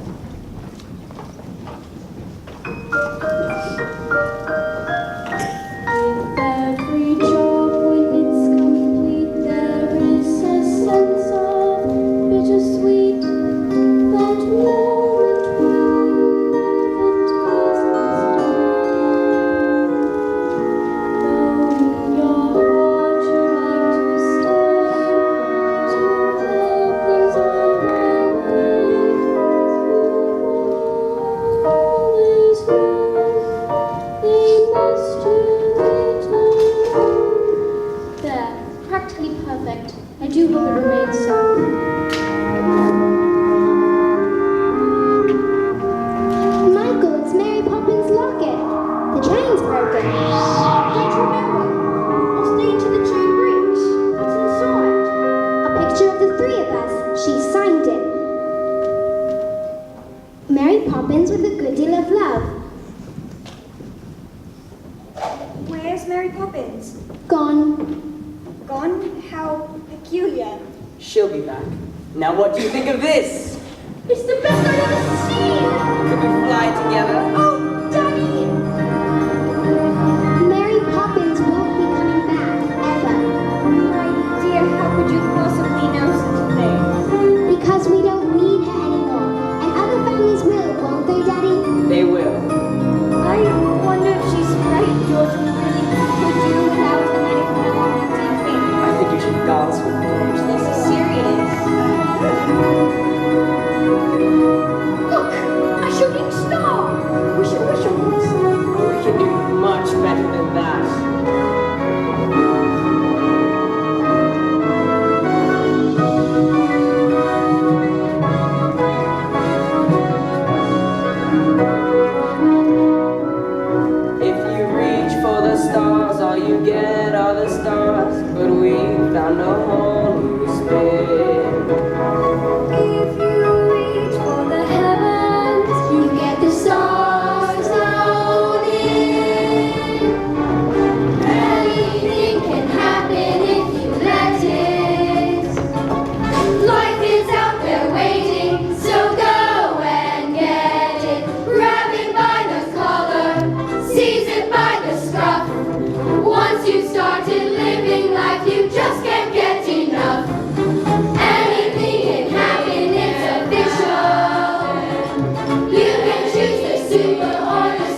With every job, when it's complete, there is a sense of bittersweet. That moment when never tastes. Though in your heart you like to stay, to help things on their way. Always know they must return. There, practically perfect. I do hope it remains so.
Michael, it's Mary Poppins' locket. The chain's broken.
Don't you remember? I'll stay to the chain breaks. What's inside?
A picture of the three of us. She signed it. Mary Poppins with a good deal of love.
Where's Mary Poppins?
Gone.
Gone? How peculiar.
She'll be back. Now what do you think of this?
It's the best I've ever seen!
Could we fly together?
Oh, Daddy!
Mary Poppins won't be coming back, ever.
My dear, how could you possibly know such a thing?
Because we don't need her anymore. And other families will, won't they, Daddy?
They will.
I wonder if she's right, George. We really could do without her any more. Do you think?
I think you should dance with me.
This is serious.
Look! A shooting star!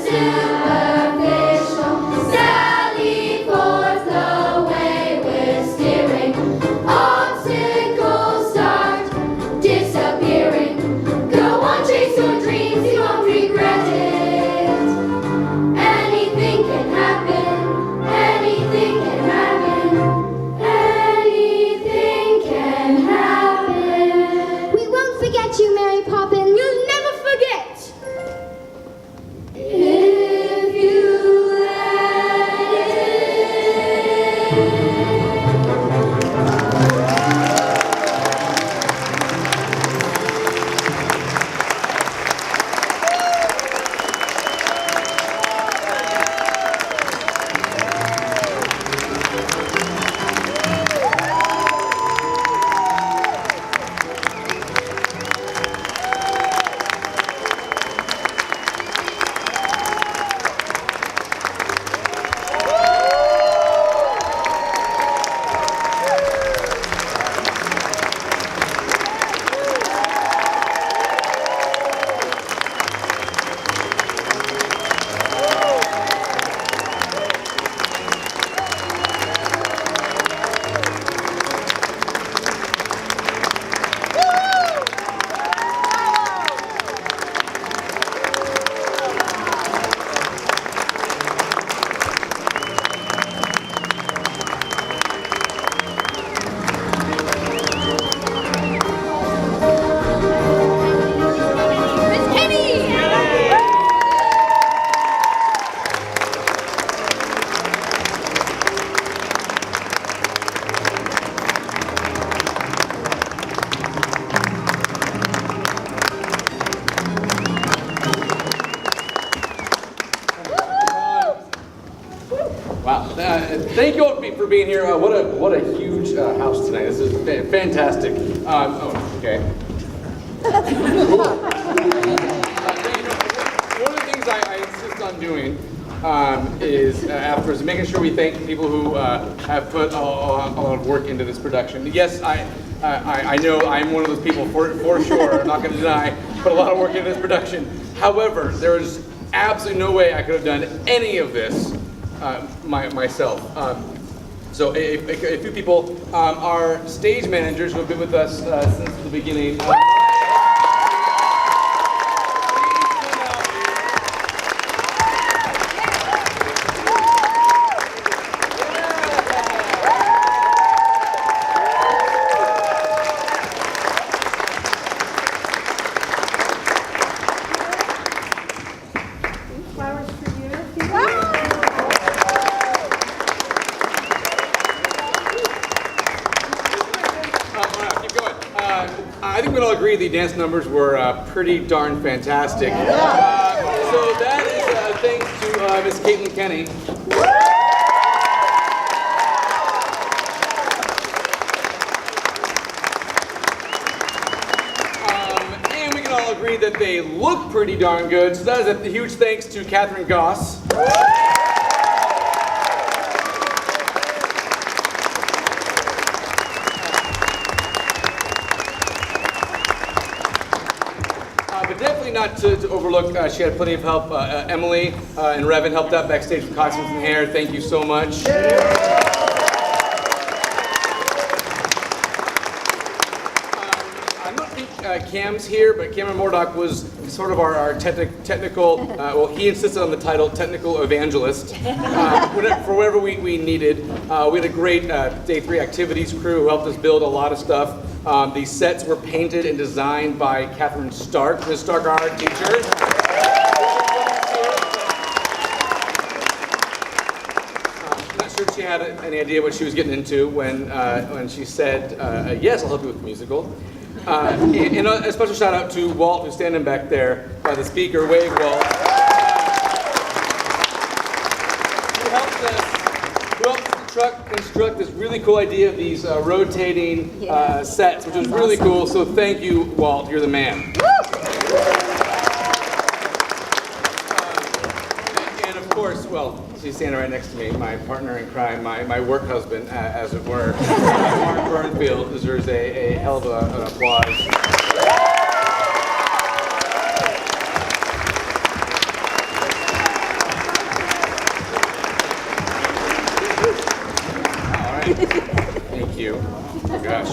superficial. Sally forth the way we're steering. Obstacles start disappearing. Go on, chase your dreams, you won't regret it. Anything can happen, anything can happen, anything can happen.
We won't forget you, Mary Poppins.
You'll never forget. If you let it.
Wow. Thank you all for being here. What a huge house tonight. This is fantastic. Okay. Cool. One of the things I insist on doing is afterwards making sure we thank people who have put a lot of work into this production. Yes, I know I'm one of those people for sure. I'm not going to deny, put a lot of work into this production. However, there is absolutely no way I could have done any of this myself. So a few people, our stage managers who have been with us since the beginning. I think we all agree the dance numbers were pretty darn fantastic. So that is thanks to Miss Caitlin Kenny. And we can all agree that they look pretty darn good. So that is a huge thanks to Catherine Goss. But definitely not to overlook, she had plenty of help. Emily and Revan helped out backstage with costumes and hair. Thank you so much. I don't think Cam's here, but Cameron Mordock was sort of our technical, well, he insisted on the title, technical evangelist, for whatever we needed. We had a great Day 3 activities crew who helped us build a lot of stuff. These sets were painted and designed by Catherine Stark. Ms. Stark, our art teacher. I'm not sure if she had any idea what she was getting into when she said, yes, I'll help you with the musical. And a special shout out to Walt, who's standing back there by the speaker. Wave, Walt. Who helped us construct this really cool idea of these rotating sets, which was really cool. So thank you, Walt. You're the man. And of course, well, she's standing right next to me, my partner in crime, my work husband, as it were. Mark Burnfield deserves a hell of an applause. gosh.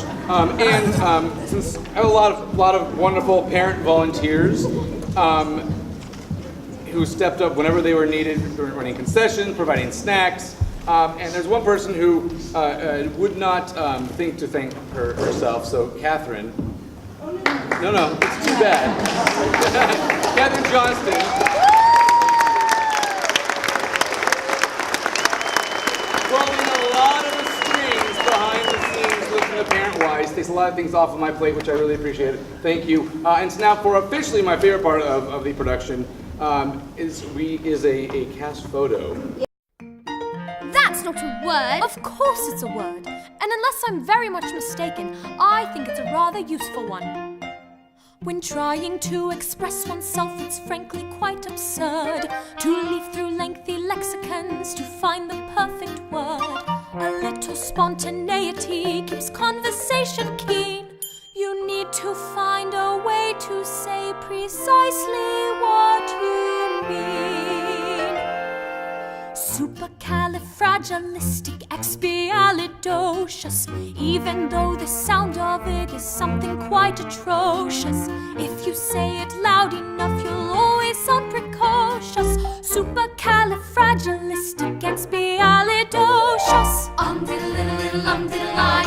Since I have a lot of wonderful parent volunteers who stepped up whenever they were needed, running concessions, providing snacks, and there's one person who would not think to thank herself, so Catherine. No, it's too bad. Catherine Johnston. Pulling a lot of the strings behind the scenes, looking at parent-wise, takes a lot of things off of my plate, which I really appreciate. Thank you. And so now for officially my favorite part of the production is a cast photo.
That's not a word. Of course it's a word. And unless I'm very much mistaken, I think it's a rather useful one. When trying to express oneself, it's frankly quite absurd to leaf through lengthy lexicons to find the perfect word. A little spontaneity keeps conversation keen. You need to find a way to say precisely what you mean. Supercalifragilisticexpialidocious. Even though the sound of it is something quite atrocious, if you say it loud enough, you'll always sound precocious. Supercalifragilisticexpialidocious.
Diddle-little-little-I,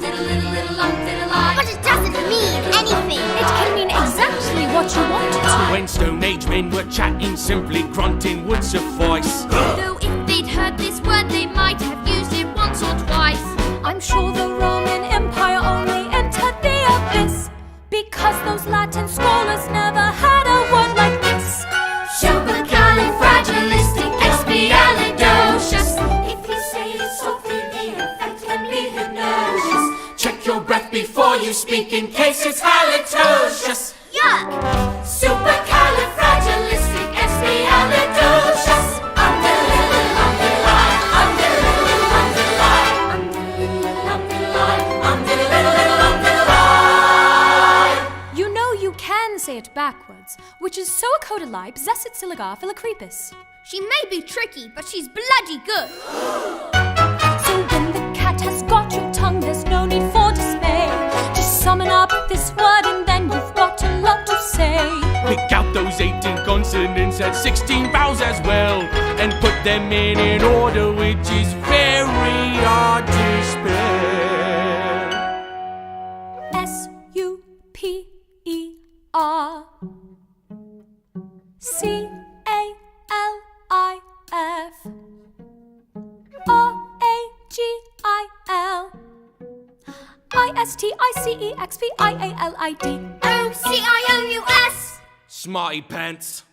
diddle-little-little-I. But it doesn't mean anything.
It can mean exactly what you want it to.
When Stone Age men were chatting, simply grunting would suffice.
Though if they'd heard this word, they might have used it once or twice.
I'm sure the Roman Empire only entered the abyss because those Latin scholars never had a word like this.
Supercalifragilisticexpialidocious. If you say it softly, the effect can be hypnosis.
Check your breath before you speak in case it's halitosis.
Yuck! Supercalifragilisticexpialidocious.
You know you can say it backwards, which is soacodali possessit siligar philocrepus.
She may be tricky, but she's bloody good.
So when the cat has got your tongue, there's no need for dismay. Just summon up this word and then you've got a lot to say.
Pick out those 18 consonants and 16 vowels as well, and put them in an order which is very hard to spell.
S-U-P-E-R C-A-L-I-F R-A-G-I-L I-S-T-I-C-E-X-P-I-A-L-I-D
O-C-I-O-U-S.
Smarty pants.